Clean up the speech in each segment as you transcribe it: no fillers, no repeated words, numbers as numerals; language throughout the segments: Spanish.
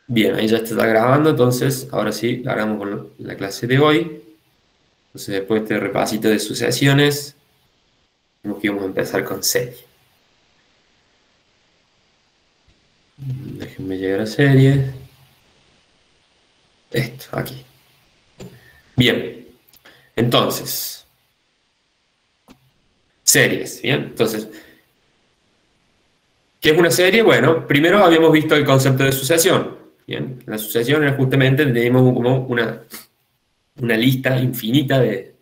Bien, ahí ya está grabando, entonces ahora sí, largamos con la clase de hoy. Entonces después de este repasito de sucesiones, vemos que vamos a empezar con serie. Déjenme llegar a series. Esto, aquí. Bien, entonces, series, ¿bien? Entonces, ¿qué es una serie? Bueno, primero habíamos visto el concepto de sucesión. Bien, la sucesión era justamente, teníamos como una lista infinita de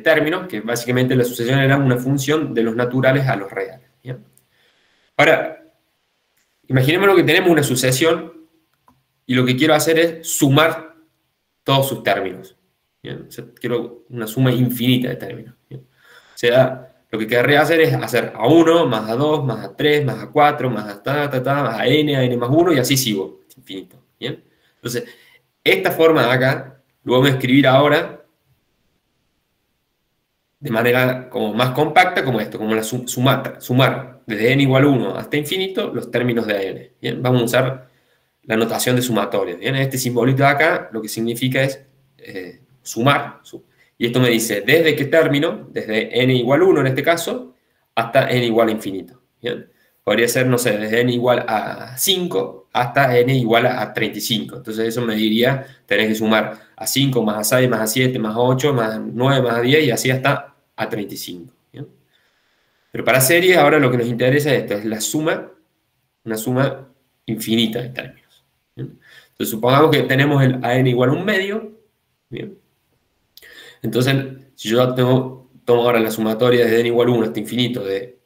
términos, que básicamente la sucesión era una función de los naturales a los reales. ¿Bien? Ahora, imaginémonos que tenemos una sucesión y lo que quiero hacer es sumar todos sus términos. ¿Bien? O sea, quiero una suma infinita de términos. ¿Bien? O sea, lo que querría hacer es hacer a 1 más a 2 más a 3 más a 4 más a más a n más uno y así sigo, infinito. ¿Bien? Entonces, esta forma de acá lo vamos a escribir ahora de manera como más compacta, como esto, como la sumar desde n igual a 1 hasta infinito los términos de n. ¿Bien? Vamos a usar la notación de sumatorio. ¿Bien? Este simbolito de acá lo que significa es sumar. Y esto me dice desde qué término, desde n igual a 1 en este caso, hasta n igual a infinito. ¿Bien? Podría ser, no sé, desde n igual a 5 hasta n igual a 35. Entonces eso me diría, tenés que sumar a 5 más a 6 más a 7 más a 8 más a 9 más a 10 y así hasta a 35. ¿Bien? Pero para series ahora lo que nos interesa es esto, es la suma, una suma infinita de términos. ¿Bien? Entonces supongamos que tenemos el a n igual a un medio. ¿Bien? Entonces, si yo tomo ahora la sumatoria desde n igual a 1 hasta infinito de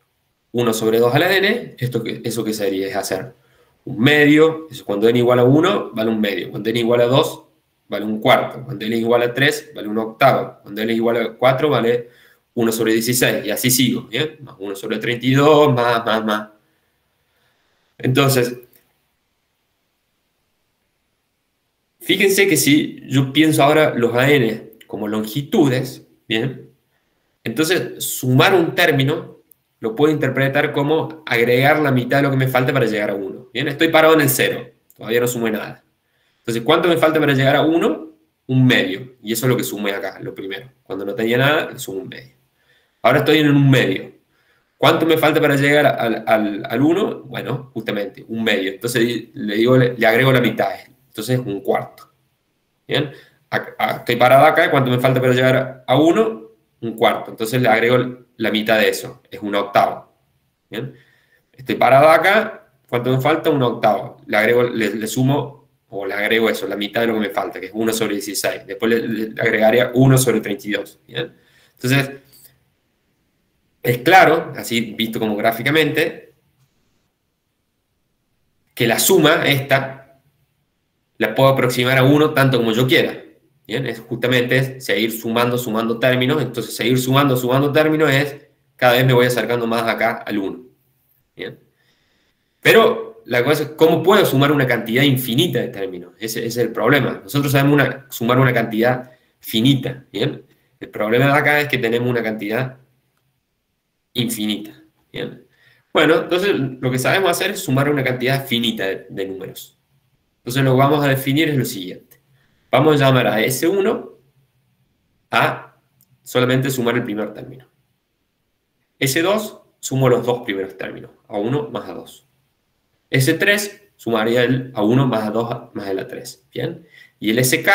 1 sobre 2 a la n, ¿eso qué sería? Es hacer un medio, eso cuando n igual a 1 vale un medio, cuando n igual a 2 vale un cuarto, cuando n igual a 3 vale un octavo, cuando n igual a 4 vale 1 sobre 16, y así sigo, ¿bien? Más 1 sobre 32, más. Entonces, fíjense que si yo pienso ahora los AN como longitudes, ¿bien? Entonces, sumar un término lo puedo interpretar como agregar la mitad de lo que me falta para llegar a 1. ¿Bien? Estoy parado en el 0, todavía no sumé nada. Entonces, ¿cuánto me falta para llegar a 1? Un medio. Y eso es lo que sumé acá, lo primero. Cuando no tenía nada, le sumo un medio. Ahora estoy en un medio. ¿Cuánto me falta para llegar al 1? Bueno, justamente, un medio. Entonces le agrego la mitad. Entonces, un cuarto. ¿Bien? Estoy parado acá, ¿cuánto me falta para llegar a 1? Un cuarto. Entonces le agrego la mitad de eso, es un octavo. ¿Bien? Estoy parado acá, ¿cuánto me falta? Un octavo. Le sumo, o le agrego eso, la mitad de lo que me falta, que es 1 sobre 16. Después le agregaría 1 sobre 32. ¿Bien? Entonces, es claro, así visto como gráficamente, que la suma, esta, la puedo aproximar a 1 tanto como yo quiera. Bien, es justamente seguir sumando términos. Entonces, seguir sumando términos es cada vez me voy acercando más acá al 1. Bien. Pero la cosa es, ¿cómo puedo sumar una cantidad infinita de términos? Ese es el problema. Nosotros sabemos sumar una cantidad finita. Bien. El problema de acá es que tenemos una cantidad infinita. Bien. Bueno, entonces lo que sabemos hacer es sumar una cantidad finita de números. Entonces lo que vamos a definir es lo siguiente. Vamos a llamar a S1 a solamente sumar el primer término. S2 sumo los dos primeros términos, a 1 más a 2. S3 sumaría el a 1 más a 2 más el A3. ¿Bien? Y el SK,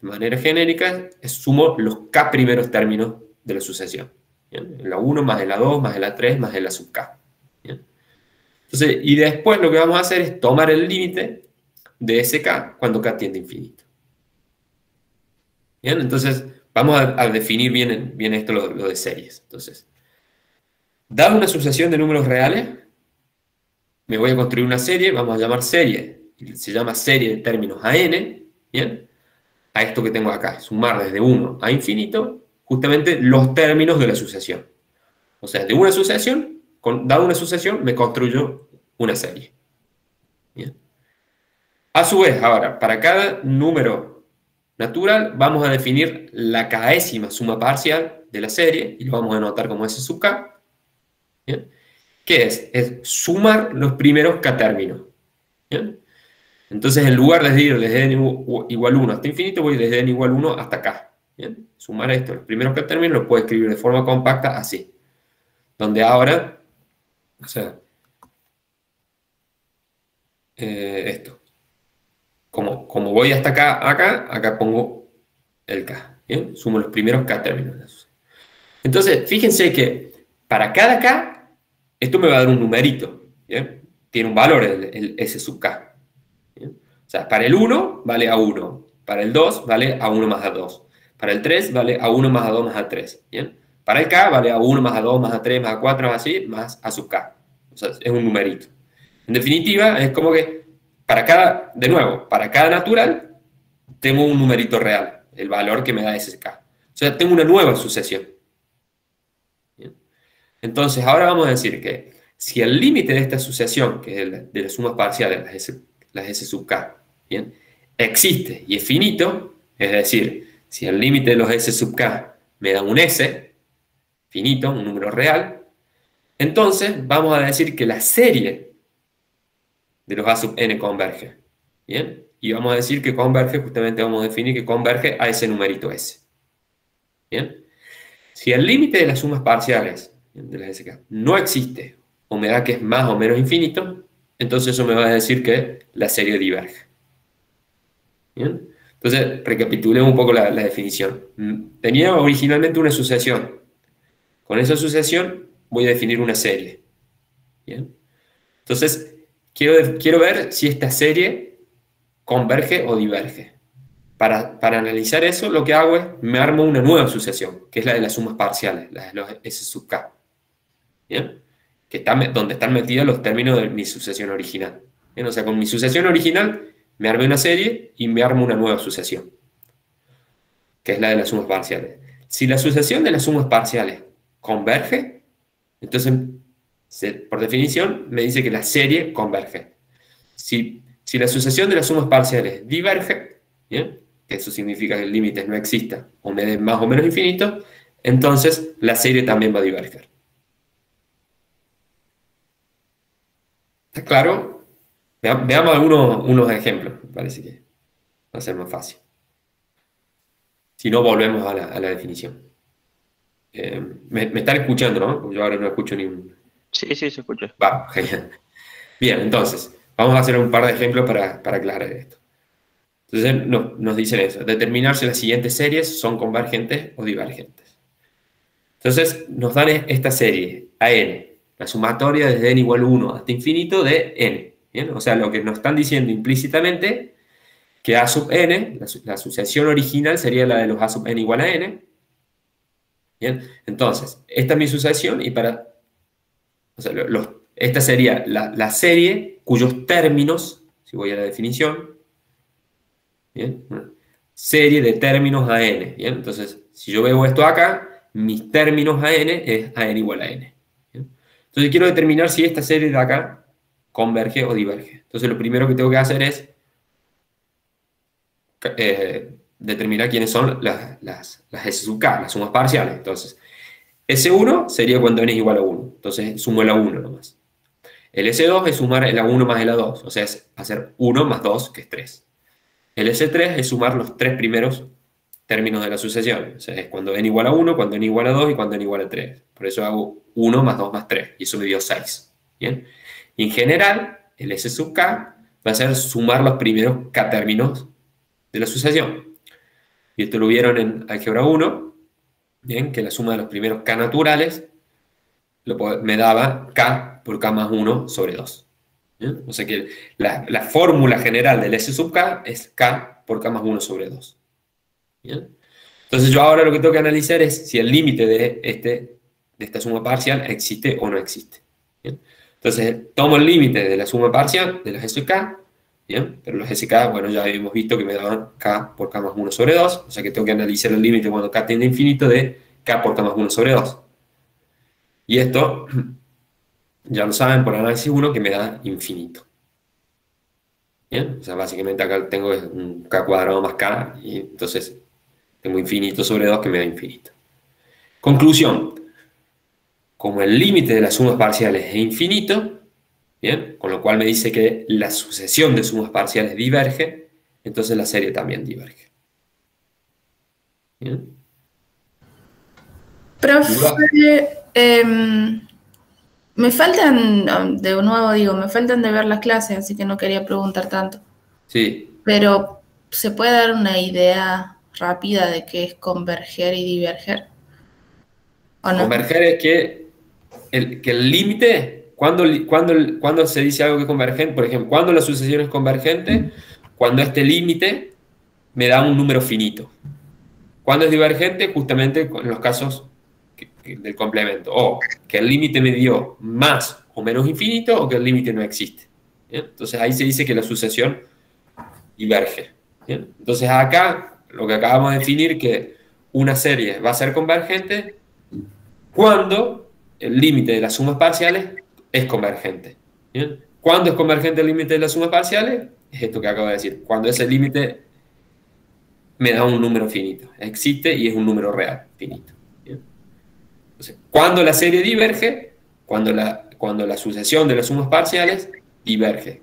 de manera genérica, sumo los K primeros términos de la sucesión. ¿Bien? El A1 más el A2 más el A3 más el A sub K. ¿Bien? Entonces, y después lo que vamos a hacer es tomar el límite de SK cuando K tiende a infinito. ¿Bien? Entonces, vamos a definir bien esto, lo de series. Entonces, dado una sucesión de números reales, me voy a construir una serie, vamos a llamar serie, se llama serie de términos a n, ¿bien? A esto que tengo acá, sumar desde 1 a infinito, justamente los términos de la sucesión. O sea, de una sucesión, dado una sucesión, me construyo una serie. ¿Bien? A su vez, ahora, para cada número natural, vamos a definir la késima suma parcial de la serie, y lo vamos a anotar como S sub k. ¿Bien? ¿Qué es? Es sumar los primeros k términos. ¿Bien? Entonces, en lugar de ir desde n igual 1 hasta infinito, voy desde n igual 1 hasta acá. ¿Bien? Sumar esto, los primeros que terminen los puedo escribir de forma compacta así. Donde ahora, o sea, esto. Como voy hasta acá pongo el k. ¿Bien? Sumo los primeros k términos. Entonces, fíjense que para cada k, esto me va a dar un numerito. ¿Bien? Tiene un valor el s sub k. ¿Bien? O sea, para el 1 vale a 1. Para el 2 vale a 1 más a 2. Para el 3 vale a 1 más a 2 más a 3. ¿Bien? Para el k vale a 1 más a 2 más a 3 más a 4 más así, más a sub k. O sea, es un numerito. En definitiva, es como que de nuevo, para cada natural, tengo un numerito real, el valor que me da ese k. O sea, tengo una nueva sucesión. ¿Bien? Entonces, ahora vamos a decir que si el límite de esta sucesión, que es de las sumas parciales, las s sub k, ¿bien? Existe y es finito, es decir, si el límite de los s sub k me da un s, finito, un número real, entonces vamos a decir que la serie de los a sub n converge. ¿Bien? Y vamos a decir que converge, justamente vamos a definir que converge a ese numerito s. ¿Bien? Si el límite de las sumas parciales de las SK no existe, o me da que es más o menos infinito, entonces eso me va a decir que la serie diverge. ¿Bien? Entonces, recapitulemos un poco la definición. Tenía originalmente una sucesión. Con esa sucesión voy a definir una serie. ¿Bien? Entonces, quiero ver si esta serie converge o diverge. Para analizar eso, lo que hago es, me armo una nueva sucesión, que es la de las sumas parciales, la de los S sub k. ¿Bien? Donde están metidos los términos de mi sucesión original. ¿Bien? O sea, con mi sucesión original, me armé una serie y me armo una nueva sucesión, que es la de las sumas parciales. Si la sucesión de las sumas parciales converge, entonces, por definición, me dice que la serie converge. Si la sucesión de las sumas parciales diverge, ¿bien? Que eso significa que el límite no exista o me dé más o menos infinito, entonces la serie también va a diverger. ¿Está claro? Veamos unos ejemplos, me parece que va a ser más fácil. Si no, volvemos a la definición. Me están escuchando, ¿no? Porque yo ahora no escucho ni un... Sí, sí, se escucha. Va, genial. Bien, entonces, vamos a hacer un par de ejemplos para aclarar esto. Entonces nos dicen eso, determinar si las siguientes series son convergentes o divergentes. Entonces nos dan esta serie, AN, la sumatoria desde n igual a 1 hasta infinito de n. ¿Bien? O sea, lo que nos están diciendo implícitamente, que a sub n, la sucesión original sería la de los a sub n igual a n. ¿Bien? Entonces, esta es mi sucesión y o sea, esta sería la serie cuyos términos, si voy a la definición, ¿bien? Serie de términos a n. ¿Bien? Entonces, si yo veo esto acá, mis términos a n es a n igual a n. ¿Bien? Entonces, quiero determinar si esta serie de acá converge o diverge. Entonces, lo primero que tengo que hacer es determinar quiénes son las S sub k, las sumas parciales. Entonces, S1 sería cuando n es igual a 1. Entonces, sumo el A1 nomás. El S2 es sumar el A1 más el A2. O sea, es hacer 1 más 2, que es 3. El S3 es sumar los tres primeros términos de la sucesión. O sea, es cuando n igual a 1, cuando n igual a 2 y cuando n igual a 3. Por eso hago 1 más 2 más 3. Y eso me dio 6. ¿Bien? Y en general, el S sub k va a ser sumar los primeros k términos de la sucesión. Y esto lo vieron en álgebra 1, ¿bien? Que la suma de los primeros k naturales me daba k por k más 1 sobre 2. ¿Bien? O sea que la fórmula general del S sub k es k por k más 1 sobre 2. ¿Bien? Entonces yo ahora lo que tengo que analizar es si el límite de esta suma parcial existe o no existe. ¿Bien? Entonces tomo el límite de la suma parcial de los S sub k, ¿bien? Pero los SK, bueno, ya hemos visto que me daban k por k más 1 sobre 2, o sea que tengo que analizar el límite cuando k tiende a infinito de k por k más 1 sobre 2. Y esto, ya lo saben por análisis 1, que me da infinito. ¿Bien? O sea, básicamente acá tengo un k cuadrado más k, y entonces tengo infinito sobre 2 que me da infinito. Conclusión. Como el límite de las sumas parciales es infinito, ¿bien? Con lo cual me dice que la sucesión de sumas parciales diverge, entonces la serie también diverge. ¿Bien? ¿Dudas? Profe, me faltan, de nuevo digo, me faltan de ver las clases, así que no quería preguntar tanto. Sí. Pero, ¿se puede dar una idea rápida de qué es converger y diverger? ¿O no? Converger es que el límite, cuando se dice algo que es convergente, por ejemplo, cuando la sucesión es convergente, cuando este límite me da un número finito. Cuando es divergente, justamente en los casos del complemento. O que el límite me dio más o menos infinito, o que el límite no existe. ¿Bien? Entonces ahí se dice que la sucesión diverge. ¿Bien? Entonces acá lo que acabamos de definir que una serie va a ser convergente cuando el límite de las sumas parciales es convergente. ¿Bien? ¿Cuándo es convergente el límite de las sumas parciales? Es esto que acabo de decir. Cuando ese límite me da un número finito. Existe y es un número real, finito. ¿Bien? Entonces, cuando la serie diverge, cuando la sucesión de las sumas parciales diverge.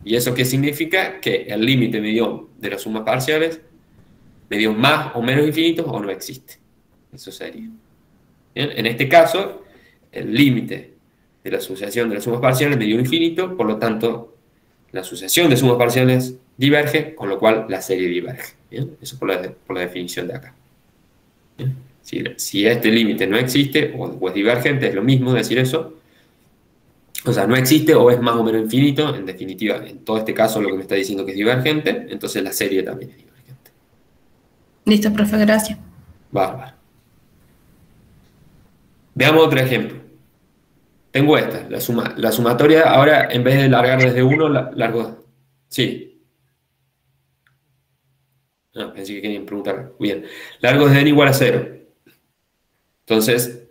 ¿Y eso qué significa? Que el límite medio de las sumas parciales me dio más o menos infinitos o no existe. Eso sería. ¿Bien? En este caso, el límite de la sucesión de las sumas parciales me dio infinito, por lo tanto, la sucesión de sumas parciales diverge, con lo cual la serie diverge. ¿Bien? Eso por la definición de acá. ¿Bien? Si este límite no existe o es divergente, es lo mismo decir eso. O sea, no existe o es más o menos infinito. En definitiva, en todo este caso lo que me está diciendo que es divergente, entonces la serie también es divergente. Listo, profe, gracias. Bárbaro. Veamos otro ejemplo. Tengo esta, la sumatoria, ahora en vez de largar desde 1, largo. Sí. Ah, pensé que querían preguntar. Bien. Largo desde n igual a 0. Entonces,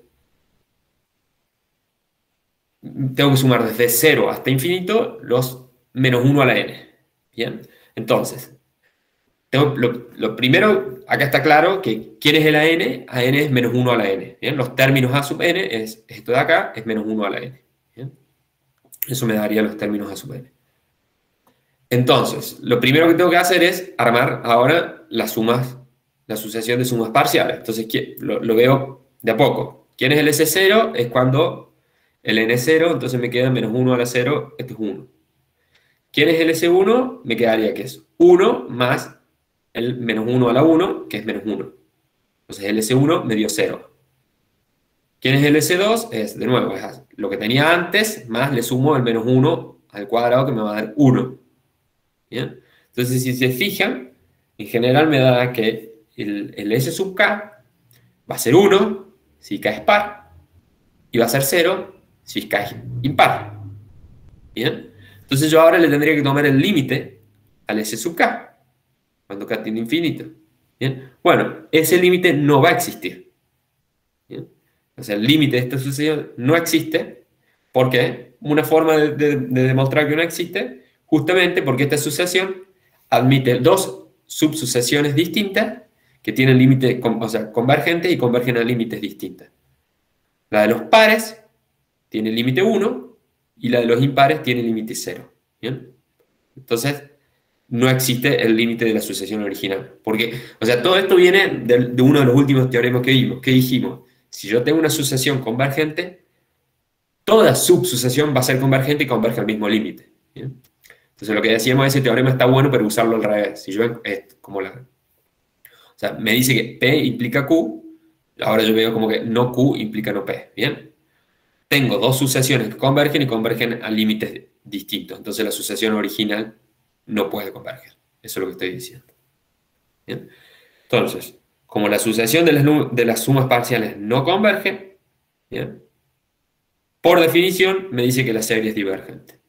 tengo que sumar desde 0 hasta infinito los menos 1 a la n. Bien. Entonces, lo primero, acá está claro que ¿quién es el AN? AN es menos 1 a la n. ¿Bien? Los términos A sub n es esto de acá, es menos 1 a la n. ¿Bien? Eso me daría los términos A sub n. Entonces, lo primero que tengo que hacer es armar ahora las sumas, la sucesión de sumas parciales. Entonces, lo veo de a poco. ¿Quién es el S0? Es cuando el N0, entonces me queda menos 1 a la 0, esto es 1. ¿Quién es el S1? Me quedaría que es 1 más el menos 1 a la 1, que es menos 1. Entonces el S1 me dio 0. ¿Quién es el S2? Es, de nuevo, es lo que tenía antes, más le sumo el menos 1 al cuadrado, que me va a dar 1. ¿Bien? Entonces, si se fijan, en general me da que el S sub K va a ser 1 si K es par, y va a ser 0 si K es impar. ¿Bien? Entonces yo ahora le tendría que tomar el límite al S sub K, cuando K tiende a infinito. ¿Bien? Bueno, ese límite no va a existir. ¿Bien? O sea, el límite de esta sucesión no existe. ¿Por qué? Una forma de demostrar que no existe, justamente porque esta sucesión admite dos subsucesiones distintas que tienen límites, o sea, convergentes y convergen a límites distintos. La de los pares tiene límite 1 y la de los impares tiene límite 0. ¿Bien? Entonces, no existe el límite de la sucesión original. Porque, o sea, todo esto viene de uno de los últimos teoremas que vimos. ¿Qué dijimos? Si yo tengo una sucesión convergente, toda subsucesión va a ser convergente y converge al mismo límite. ¿Bien? Entonces, lo que decíamos, ese teorema está bueno, pero usarlo al revés. Si yo, como o sea, me dice que P implica Q, ahora yo veo como que no Q implica no P. ¿Bien? Tengo dos sucesiones que convergen y convergen a límites distintos. Entonces, la sucesión original no puede converger. Eso es lo que estoy diciendo. ¿Bien? Entonces, como la sucesión de las sumas parciales no converge, ¿bien? Por definición me dice que la serie es divergente.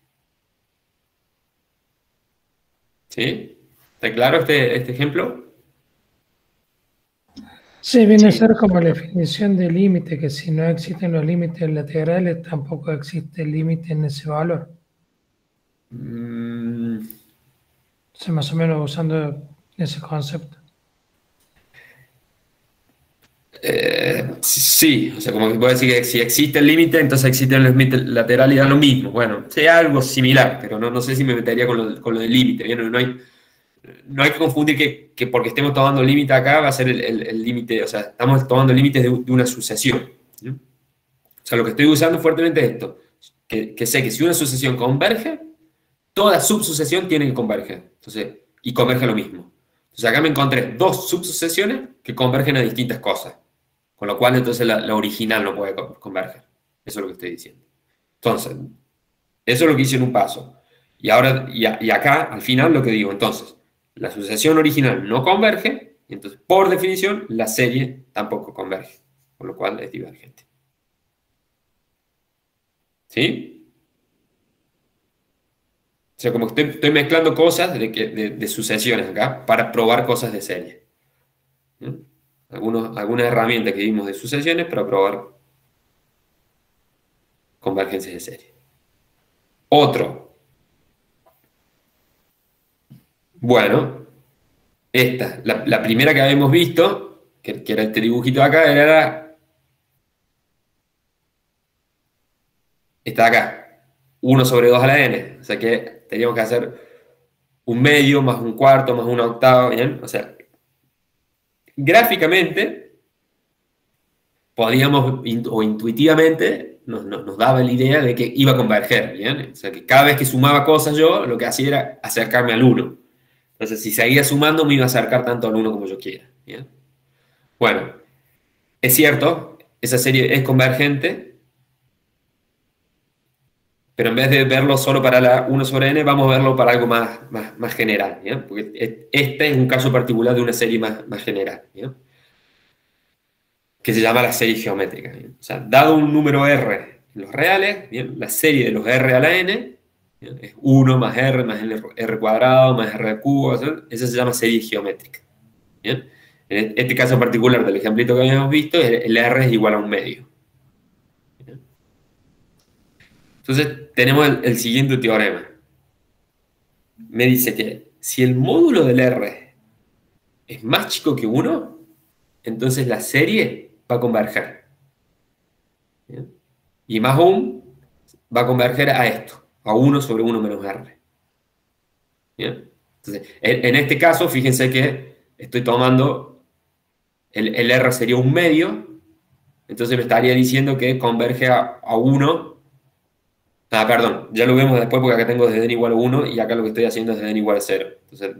¿Sí? ¿Está claro este ejemplo? Sí, viene a Sí. ser como la definición de límite, que si no existen los límites laterales, tampoco existe el límite en ese valor. Mm, O sea, más o menos usando ese concepto. Sí, o sea, como que puedo decir que si existe el límite, entonces existe el límite lateral y da lo mismo. Bueno, sea algo similar, pero no sé si me metería con lo del límite. ¿Bien? No hay que confundir que porque estemos tomando límite acá va a ser el límite, o sea, estamos tomando límites de una sucesión. ¿No? O sea, lo que estoy usando fuertemente es esto, que sé que si una sucesión converge, toda subsucesión tiene que converger. Entonces, y converge a lo mismo. Entonces acá me encontré dos subsucesiones que convergen a distintas cosas. Con lo cual, entonces, la original no puede converger. Eso es lo que estoy diciendo. Entonces, eso es lo que hice en un paso. Y ahora, y acá, al final, lo que digo, entonces, la sucesión original no converge, y entonces, por definición, la serie tampoco converge. Con lo cual es divergente. ¿Sí? O sea, como que estoy mezclando cosas de sucesiones acá para probar cosas de serie. ¿Mm? Algunas herramientas que vimos de sucesiones para probar convergencias de serie. Otro. Bueno, la primera que habíamos visto, que era este dibujito de acá, era esta de acá. 1/2 a la n. O sea que teníamos que hacer un medio más un cuarto más una octava, ¿bien? O sea, gráficamente podíamos, o intuitivamente, nos daba la idea de que iba a converger, ¿bien? O sea, que cada vez que sumaba cosas yo, lo que hacía era acercarme al 1. Entonces, si seguía sumando, me iba a acercar tanto al 1 como yo quiera, ¿bien? Bueno, es cierto, esa serie es convergente, pero en vez de verlo solo para la 1/n, vamos a verlo para algo más general, ¿bien? Porque este es un caso particular de una serie más general, ¿bien? Que se llama la serie geométrica, ¿bien? O sea, dado un número r en los reales, ¿bien? La serie de los r a la n, ¿bien? Es 1 más r cuadrado más r al cubo, ¿sí? Esa se llama serie geométrica, ¿bien? En este caso particular del ejemplito que habíamos visto, el r es igual a un medio. ¿Bien? Entonces, tenemos el siguiente teorema. Me dice que si el módulo del R es más chico que 1, entonces la serie va a converger. ¿Bien? Y más aún, va a converger a esto, a 1/1 menos R. ¿Bien? Entonces, en este caso, fíjense que estoy tomando, el R sería un medio, entonces me estaría diciendo que converge a 1. Ah, perdón, ya lo vemos después porque acá tengo desde n igual a 1 y acá lo que estoy haciendo es desde n igual a 0. Entonces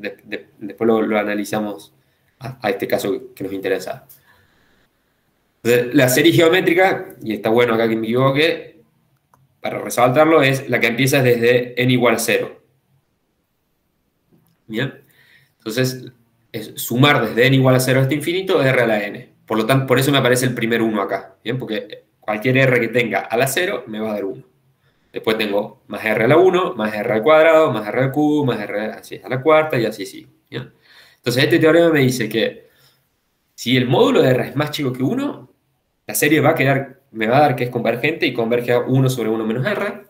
después lo analizamos a este caso que nos interesa. Entonces, la serie geométrica, y está bueno acá que me equivoque, para resaltarlo, es la que empieza desde n igual a 0. ¿Bien? Entonces, es sumar desde n igual a 0 hasta infinito r a la n. Por lo tanto, por eso me aparece el primer 1 acá. ¿Bien? Porque cualquier r que tenga a la 0 me va a dar 1. Después tengo más r a la 1, más r al cuadrado, más r al cubo, más r así a la cuarta y así sigo. ¿Bien? Entonces este teorema me dice que si el módulo de r es más chico que 1, la serie me va a dar que es convergente y converge a 1/1 menos r.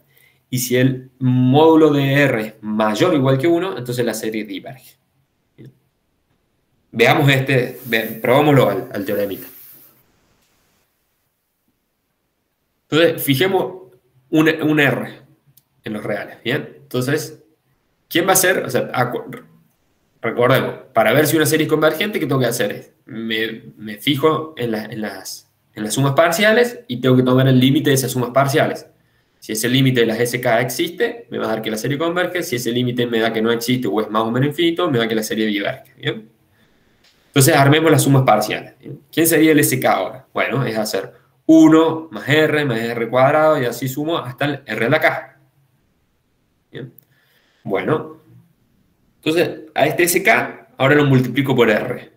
Y si el módulo de r es mayor o igual que 1, entonces la serie diverge. ¿Bien? Veamos probámoslo al teoremita. Entonces, fijemos un r en los reales. ¿Bien? Entonces, ¿quién va a ser? O sea, recordemos, para ver si una serie es convergente, ¿qué tengo que hacer? Me fijo en las sumas parciales y tengo que tomar el límite de esas sumas parciales. Si ese límite de las SK existe, me va a dar que la serie converge. Si ese límite me da que no existe o es más o menos infinito, me da que la serie diverge. ¿Bien? Entonces armemos las sumas parciales. ¿Bien? ¿Quién sería el SK ahora? Bueno, es hacer 1 más r cuadrado y así sumo hasta el r a la k. ¿Bien? Bueno, entonces a este SK ahora lo multiplico por r.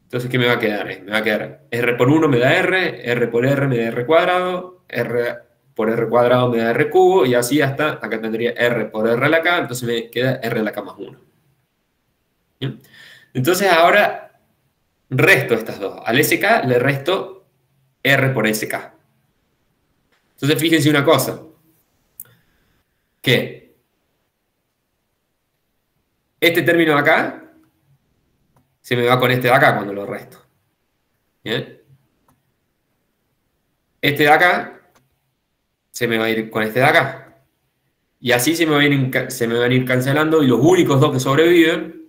Entonces, ¿qué me va a quedar? Me va a quedar r por 1 me da r por r me da r cuadrado, r por r cuadrado me da r cubo, y así hasta acá tendría r por r a la k, entonces me queda r a la k más 1. ¿Bien? Entonces ahora resto estas dos. Al SK le resto r por SK. Entonces fíjense una cosa, que este término de acá se me va con este de acá cuando lo resto. ¿Bien? este de acá se me va a ir con este de acá. Y así se me van a ir cancelando y los únicos dos que sobreviven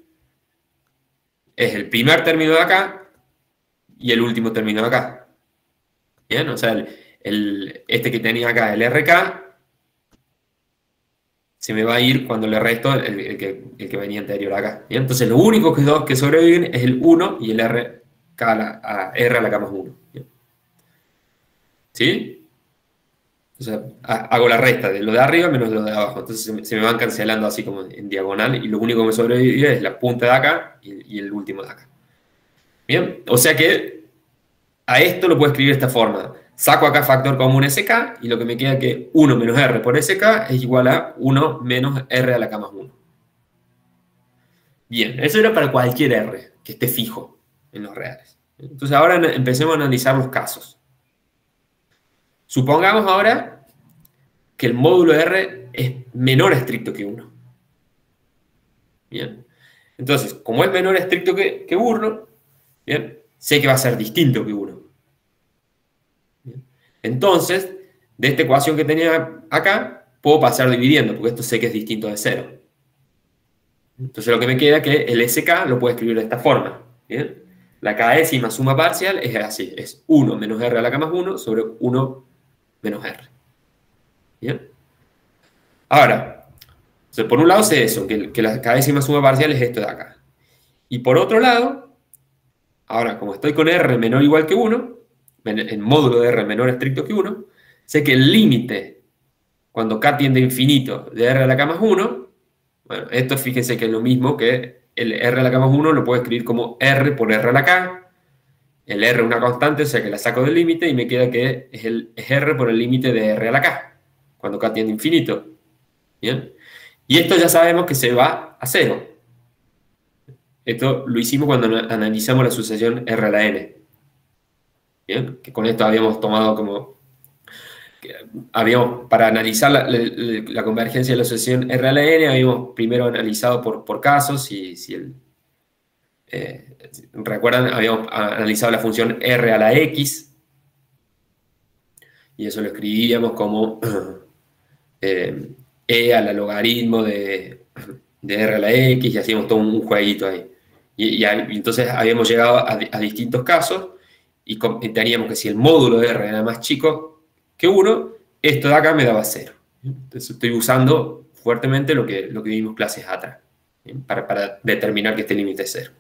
es el primer término de acá y el último término de acá. ¿Bien? O sea, este que tenía acá, el RK, se me va a ir cuando le resto el que venía anterior acá. ¿Bien? Entonces, los únicos dos que sobreviven es el 1 y el RK R a la K más 1. ¿Bien? ¿Sí? O sea, hago la resta de lo de arriba menos lo de abajo. Entonces se me van cancelando así como en diagonal y lo único que me sobrevive es la punta de acá y el último de acá. Bien, o sea que a esto lo puedo escribir de esta forma. Saco acá factor común SK y lo que me queda que 1 menos R por SK es igual a 1 menos R a la K más 1. Bien, eso era para cualquier R que esté fijo en los reales. Entonces ahora empecemos a analizar los casos. Supongamos ahora que el módulo de R es menor a estricto que 1. Bien. Entonces, como es menor a estricto que 1, bien, sé que va a ser distinto que 1. Bien. Entonces, de esta ecuación que tenía acá, puedo pasar dividiendo, porque esto sé que es distinto de 0. Entonces, lo que me queda es que el SK lo puedo escribir de esta forma. ¿Bien? La k'ésima suma parcial es así, es 1 menos R a la K más 1 sobre 1 menos R. ¿Bien? Ahora, por un lado sé eso, que la k'ésima suma parcial es esto de acá. Y por otro lado, ahora como estoy con R menor o igual que 1, en módulo de R menor estricto que 1, sé que el límite, cuando K tiende a infinito, de R a la K más 1, bueno, esto fíjense que es lo mismo que el R a la K más 1 lo puedo escribir como R por R a la K. El R es una constante, o sea que la saco del límite y me queda que es R por el límite de R a la K, cuando K tiende a infinito. ¿Bien? Y esto ya sabemos que se va a 0. Esto lo hicimos cuando analizamos la sucesión R a la N. ¿Bien? Que con esto habíamos tomado como... para analizar la convergencia de la sucesión R a la N, habíamos primero analizado por casos, recuerdan, habíamos analizado la función R a la X, y eso lo escribíamos como E a la logaritmo de R a la X, y hacíamos todo un jueguito ahí. Y entonces habíamos llegado a distintos casos, y teníamos que si el módulo de R era más chico que 1, esto de acá me daba 0. Entonces estoy usando fuertemente lo que vimos clases atrás, para determinar que este límite es 0.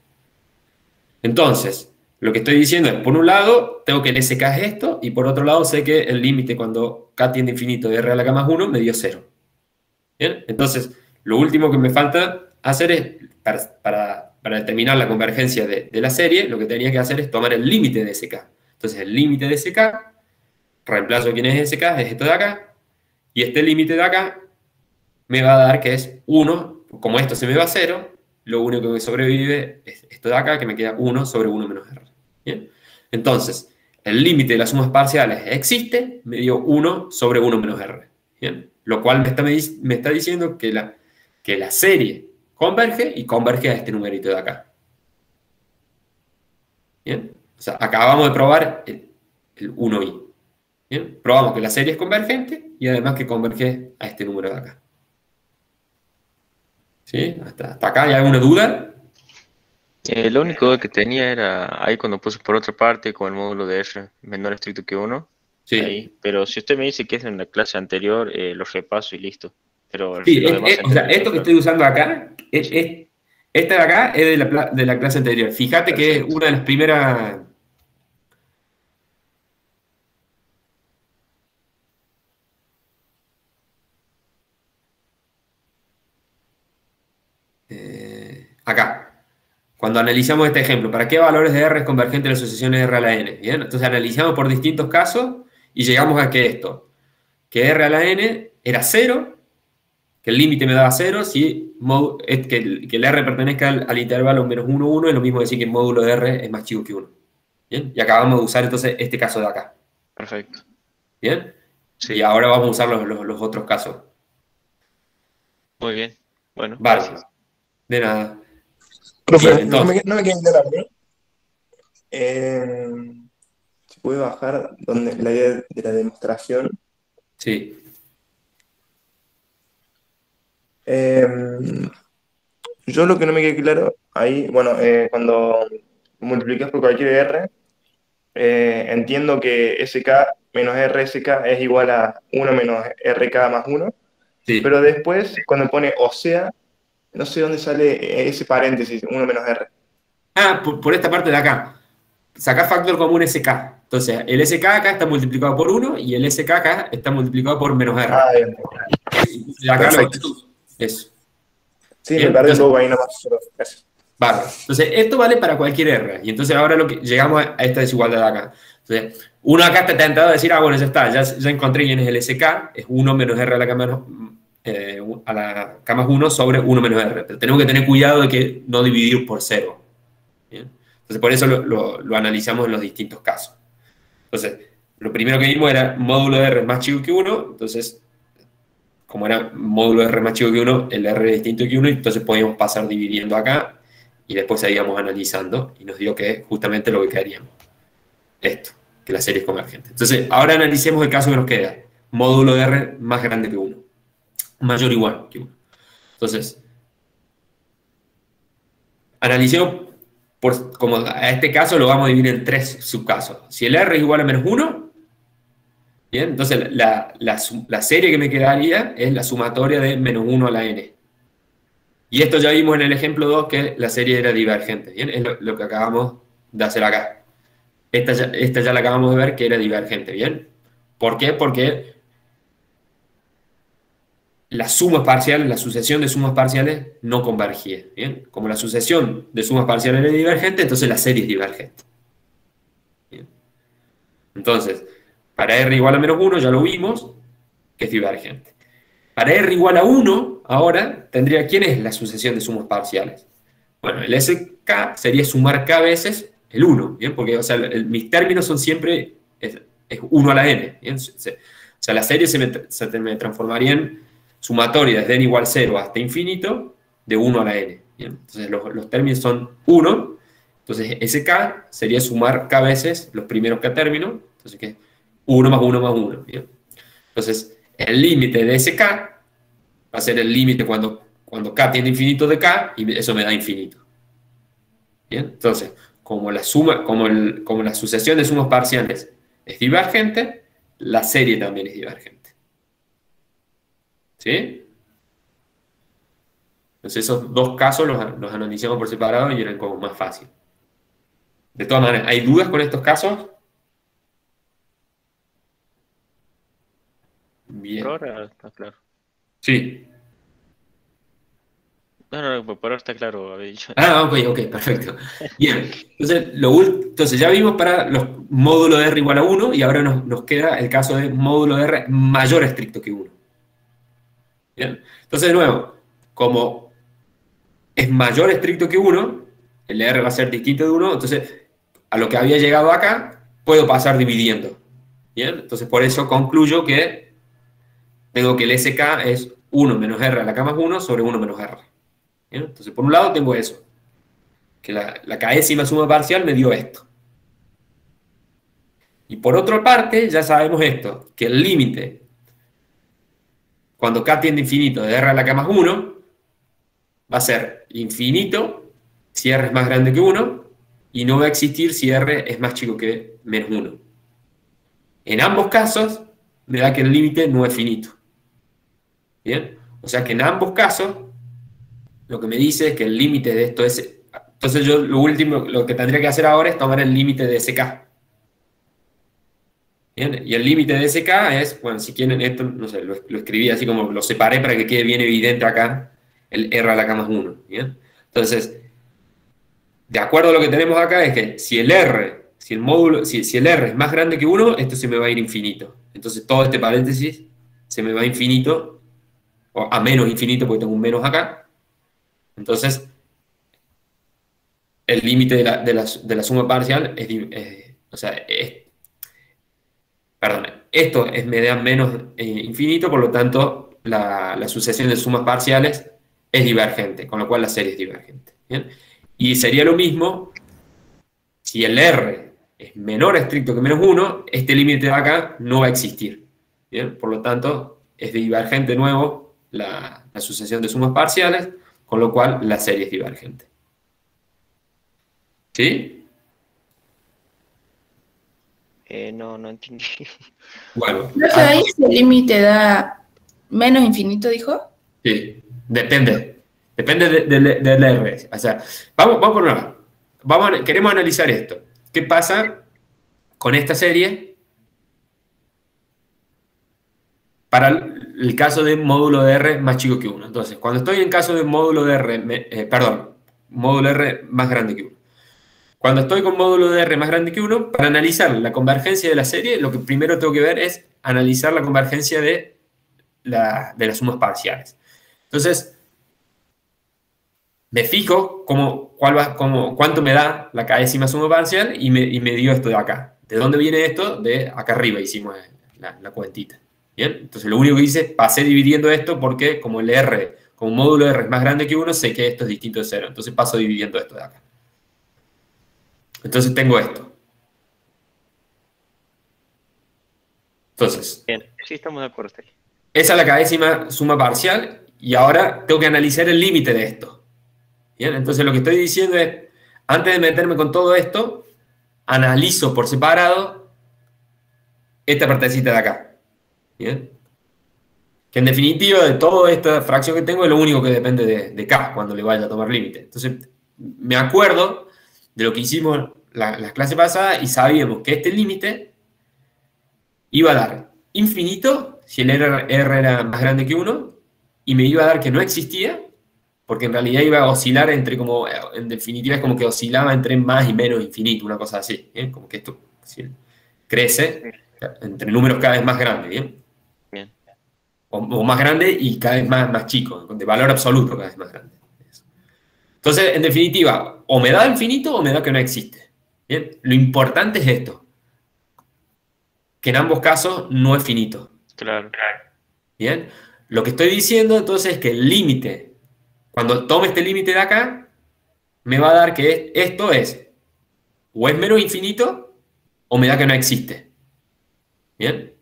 Entonces, lo que estoy diciendo es, por un lado, tengo que el SK es esto, y por otro lado sé que el límite cuando K tiende a infinito de R a la K más 1 me dio 0. ¿Bien? Entonces, lo último que me falta hacer es, para determinar la convergencia de la serie, lo que tenía que hacer es tomar el límite de SK. Entonces, el límite de SK, reemplazo quién es SK, es esto de acá, y este límite de acá me va a dar que es 1, como esto se me va a 0, lo único que me sobrevive es esto de acá, que me queda 1 sobre 1 menos R. ¿Bien? Entonces, el límite de las sumas parciales existe, me dio 1 sobre 1 menos R. ¿Bien? Lo cual me está diciendo que la serie converge y converge a este numerito de acá. ¿Bien? O sea, acabamos de probar el 1i. ¿Bien? Probamos que la serie es convergente y además que converge a este número de acá. ¿Sí? ¿Hasta acá hay alguna duda? Lo único que tenía era ahí cuando puse por otra parte con el módulo de R menor estricto que 1. Sí. Ahí. Pero si usted me dice que es en la clase anterior, lo repaso y listo. Pero Sí, lo demás o sea, esto que estoy usando acá, Sí. esta de acá es de la clase anterior. Fíjate que es Perfecto. una de las primeras... acá. Cuando analizamos este ejemplo, ¿para qué valores de R es convergente la asociación R a la N? ¿Bien? Entonces analizamos por distintos casos y llegamos a que R a la N era 0, que el límite me daba 0, si que el R pertenezca al intervalo menos 1, 1, es lo mismo decir que el módulo de R es más chico que 1. ¿Bien? Y acabamos de usar entonces este caso de acá. Perfecto. ¿Bien? Sí. Y ahora vamos a usar los otros casos. Muy bien. Bueno, Vale. gracias. De nada. Profe, Bien, entonces. no me queden de largo. puede bajar donde la idea de la demostración. Sí. Yo lo que no me queda claro ahí, bueno, cuando multiplicas por cualquier R, entiendo que SK menos RSK es igual a 1 menos RK más 1, Sí. pero después, cuando pone o sea, no sé dónde sale ese paréntesis, 1 menos R. Ah, por esta parte de acá. Sacá factor común SK. Entonces, el SK acá está multiplicado por 1 y el SK acá está multiplicado por menos R. Ah, bien. Y acá Perfecto. eso. Sí, Bien, me perdí un entonces, poco ahí nomás. Pero gracias. bárbaro. Entonces, esto vale para cualquier R. Y entonces ahora llegamos a esta desigualdad de acá. Entonces, uno acá está tentado a decir, ah, bueno, ya está, ya encontré quién es el SK, es 1 menos R a la K más 1 sobre 1 menos R. Pero tenemos que tener cuidado de que no dividir por 0. ¿Bien? Entonces, por eso lo analizamos en los distintos casos. Entonces, lo primero que vimos era módulo de R más chico que 1, entonces, como era módulo de R más chico que 1, el R es distinto que 1, entonces podíamos pasar dividiendo acá, y después seguíamos analizando, y nos dio que justamente lo que queríamos. Esto, que la serie es convergente. Entonces, ahora analicemos el caso que nos queda. Módulo de R más grande que 1. Mayor o igual que 1. Entonces, analicemos, como a este caso lo vamos a dividir en 3 subcasos. Si el R es igual a menos 1, bien, entonces la serie que me quedaría es la sumatoria de menos 1 a la n. Y esto ya vimos en el ejemplo 2 que la serie era divergente. Bien, es lo que acabamos de hacer acá. Esta ya la acabamos de ver que era divergente. Bien, ¿por qué? Porque las sumas parciales, la sucesión de sumas parciales no convergía. Bien, como la sucesión de sumas parciales es divergente, entonces la serie es divergente. Bien. Entonces, para R igual a menos 1 ya lo vimos, que es divergente. Para R igual a 1, ahora tendría, ¿quién es la sucesión de sumas parciales? Bueno, el SK sería sumar K veces el 1, ¿bien? Porque, o sea, mis términos son siempre, es 1 a la n, ¿bien? O sea, la serie se me transformaría en sumatoria desde n igual 0 hasta infinito de 1 a la n, ¿bien? Entonces, los términos son 1, entonces SK sería sumar K veces los primeros K términos, entonces que 1 más 1 más 1, ¿bien? Entonces, el límite de SK va a ser el límite cuando K tiende a infinito de K, y eso me da infinito. ¿Bien? Entonces, como la sucesión de sumas parciales es divergente, la serie también es divergente. ¿Sí? Entonces, esos dos casos los analizamos por separado y eran como más fácil. De todas maneras, ¿hay dudas con estos casos? Bien. Por ahora está claro. Sí. No, por ahora está claro, había dicho. Ah, ok, perfecto. Bien, entonces ya vimos para los módulos de R igual a 1 y ahora nos queda el caso de módulo de R mayor estricto que 1. Bien, entonces de nuevo, como es mayor estricto que 1, el R va a ser distinto de 1, entonces a lo que había llegado acá, puedo pasar dividiendo. Bien, entonces por eso concluyo que tengo que el SK es 1 menos R a la K más 1 sobre 1 menos R. ¿Bien? Entonces, por un lado tengo eso, que la késima suma parcial me dio esto. Y por otra parte, ya sabemos esto, que el límite, cuando K tiende a infinito de R a la K más 1, va a ser infinito si R es más grande que 1, y no va a existir si R es más chico que menos 1. En ambos casos, me da que el límite no es finito. ¿Bien? O sea que en ambos casos, lo que me dice es que el límite de esto es... Entonces yo lo que tendría que hacer ahora es tomar el límite de SK. ¿Bien? Y el límite de SK es, bueno, si quieren esto, no sé, lo escribí así como lo separé para que quede bien evidente acá, el R a la K más 1. ¿Bien? Entonces, de acuerdo a lo que tenemos acá es que si el R es más grande que 1, esto se me va a ir infinito. Entonces todo este paréntesis se me va a infinito, o a menos infinito porque tengo un menos acá. Entonces, el límite de la suma parcial perdón, esto me da menos infinito, por lo tanto, la sucesión de sumas parciales es divergente, con lo cual la serie es divergente. ¿Bien? Y sería lo mismo si el R es menor estricto que menos 1, este límite de acá no va a existir. ¿Bien? Por lo tanto, es divergente de nuevo la sucesión de sumas parciales, con lo cual la serie es divergente. ¿Sí? No entendí. Bueno. Profe, ahí ese límite da menos infinito, dijo. Sí, depende. Depende del R. O sea, vamos por una. Queremos analizar esto. ¿Qué pasa con esta serie para el caso de módulo de R más chico que 1? Entonces, cuando estoy en caso de módulo de R, módulo R más grande que 1. Cuando estoy con módulo de R más grande que 1, para analizar la convergencia de la serie, lo que primero tengo que ver es analizar la convergencia de las sumas parciales. Entonces, me fijo cuánto me da la késima suma parcial y me dio esto de acá. ¿De dónde viene esto? De acá arriba hicimos la cuentita. ¿Bien? Entonces, lo único que hice, pasé dividiendo esto porque como el R, como módulo R es más grande que 1, sé que esto es distinto de 0. Entonces, paso dividiendo esto de acá. Entonces tengo esto. Entonces, Bien, sí estamos de acuerdo hasta ahí. esa es la késima suma parcial y ahora tengo que analizar el límite de esto. Bien, entonces lo que estoy diciendo es, antes de meterme con todo esto, analizo por separado esta partecita de acá. Bien. Que en definitiva de toda esta fracción que tengo es lo único que depende de K cuando le vaya a tomar límite. Entonces, me acuerdo de lo que hicimos las clases pasadas y sabíamos que este límite iba a dar infinito si el R era más grande que 1 y me iba a dar que no existía porque en realidad iba a oscilar entre como, en definitiva es como que oscilaba entre más y menos infinito, una cosa así, ¿bien? Como que esto crece entre números cada vez más grandes, ¿bien? Bien. O más grande y cada vez más chico, de valor absoluto cada vez más grande. Entonces, en definitiva, o me da infinito o me da que no existe. ¿Bien? Lo importante es esto, que en ambos casos no es finito. Claro. ¿Bien? Lo que estoy diciendo entonces es que el límite, cuando tome este límite de acá, me va a dar que esto es o es menos infinito o me da que no existe. ¿Bien?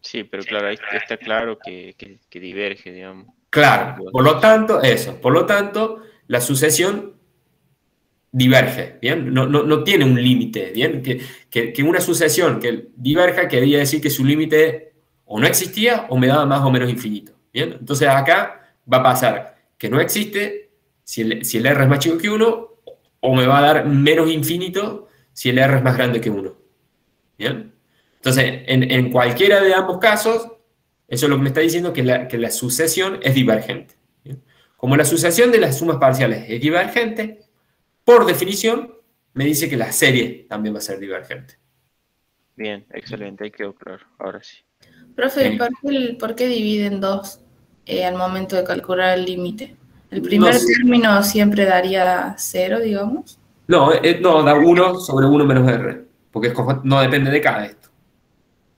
Sí, pero claro, ahí está claro que diverge, digamos. Claro, por lo tanto, la sucesión diverge, ¿bien? No tiene un límite, ¿bien? Que una sucesión que diverja quería decir que su límite o no existía o me daba más o menos infinito, ¿bien? Entonces acá va a pasar que no existe si el R es más chico que 1 o me va a dar menos infinito si el R es más grande que 1, ¿bien? Entonces, en cualquiera de ambos casos, eso es lo que me está diciendo que la sucesión es divergente, ¿bien? Como la sucesión de las sumas parciales es divergente, por definición, me dice que la serie también va a ser divergente. Bien, excelente, ahí quedó claro, ahora sí. Profe, ¿por qué dividen 2 al momento de calcular el límite? ¿El primer término siempre daría 0, digamos? No, da 1 sobre 1 menos R, porque no depende de K esto.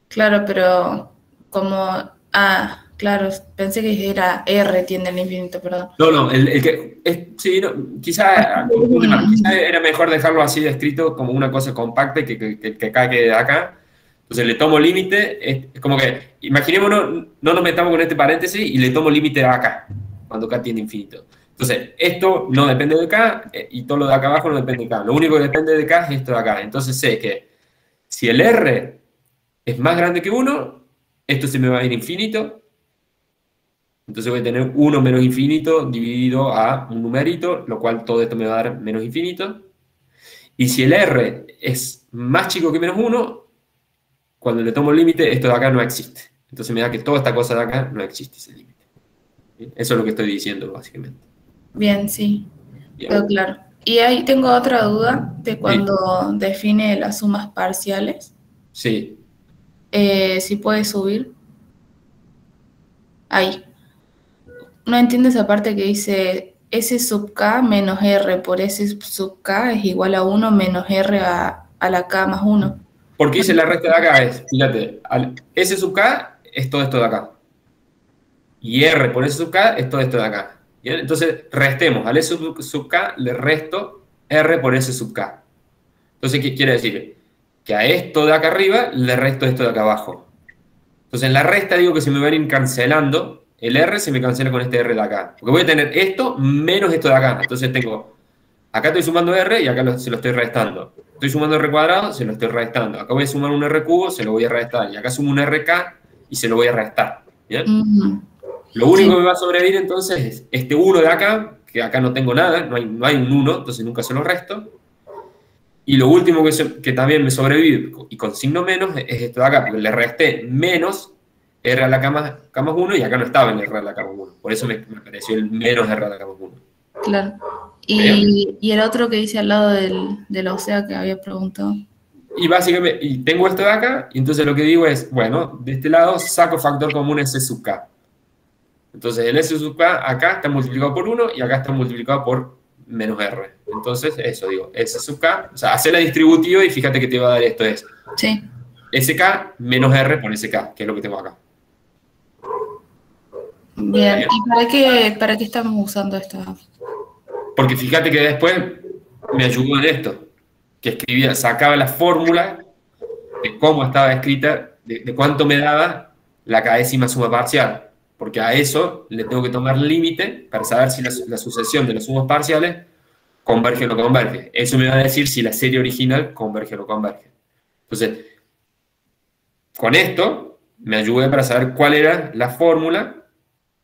Claro, pero como... Ah, claro, pensé que era R tiende al infinito, perdón. No, sí, quizá era mejor dejarlo así descrito como una cosa compacta que acá quede acá. Entonces le tomo límite, es como que, imaginémonos, no nos metamos con este paréntesis y le tomo límite acá, cuando K tiende infinito. Entonces, esto no depende de K y todo lo de acá abajo no depende de K. Lo único que depende de K es esto de acá. Entonces sé que si el R es más grande que 1, esto se me va a ir infinito. Entonces voy a tener 1 menos infinito dividido a un numerito, lo cual todo esto me va a dar menos infinito. Y si el R es más chico que menos 1, cuando le tomo el límite, esto de acá no existe. Entonces me da que toda esta cosa de acá no existe ese límite. Eso es lo que estoy diciendo, básicamente. Bien, sí. Bien. Quedó claro. Y ahí tengo otra duda de cuando define las sumas parciales. Sí. Si puede subir. Ahí. No entiendo esa parte que dice S sub K menos R por S sub K es igual a 1 menos R a la K más 1. ¿Por qué hice la resta de acá? Fíjate, S sub K es todo esto de acá. Y R por S sub K es todo esto de acá. ¿Bien? Entonces, restemos. Al S sub K le resto R por S sub K. Entonces, ¿qué quiere decir? Que a esto de acá arriba le resto esto de acá abajo. Entonces, en la resta digo que se me van a ir cancelando. El R se me cancela con este R de acá. Porque voy a tener esto menos esto de acá. Entonces tengo, acá estoy sumando R y acá se lo estoy restando. Estoy sumando R cuadrado, se lo estoy restando. Acá voy a sumar un R cubo, se lo voy a restar. Y acá sumo un RK y se lo voy a restar. ¿Bien? Lo único que me va a sobrevivir entonces es este 1 de acá, que acá no tengo nada, no hay un 1, entonces nunca se lo resto. Y lo último que también me sobrevive, y con signo menos, es esto de acá, porque le resté menos R a la K más 1, y acá no estaba el R a la K más 1. Por eso me apareció el menos R a la K más 1. Claro. Y el otro que dice al lado del OSEA que había preguntado. Y básicamente, y tengo esto de acá, y entonces lo que digo es, bueno, de este lado saco factor común S sub K. Entonces el S sub K acá está multiplicado por 1 y acá está multiplicado por menos R. Entonces eso digo, S sub K, o sea, hace la distributiva y fíjate que te va a dar esto es Sí. SK menos R por SK, que es lo que tengo acá. Bien. ¿Y para qué estamos usando esta? Porque fíjate que después me ayudó en esto, que escribía, sacaba la fórmula de cómo estaba escrita, de cuánto me daba la k-décima suma parcial. Porque a eso le tengo que tomar límite para saber si la sucesión de las sumas parciales converge o no converge. Eso me va a decir si la serie original converge o no converge. Entonces, con esto me ayudé para saber cuál era la fórmula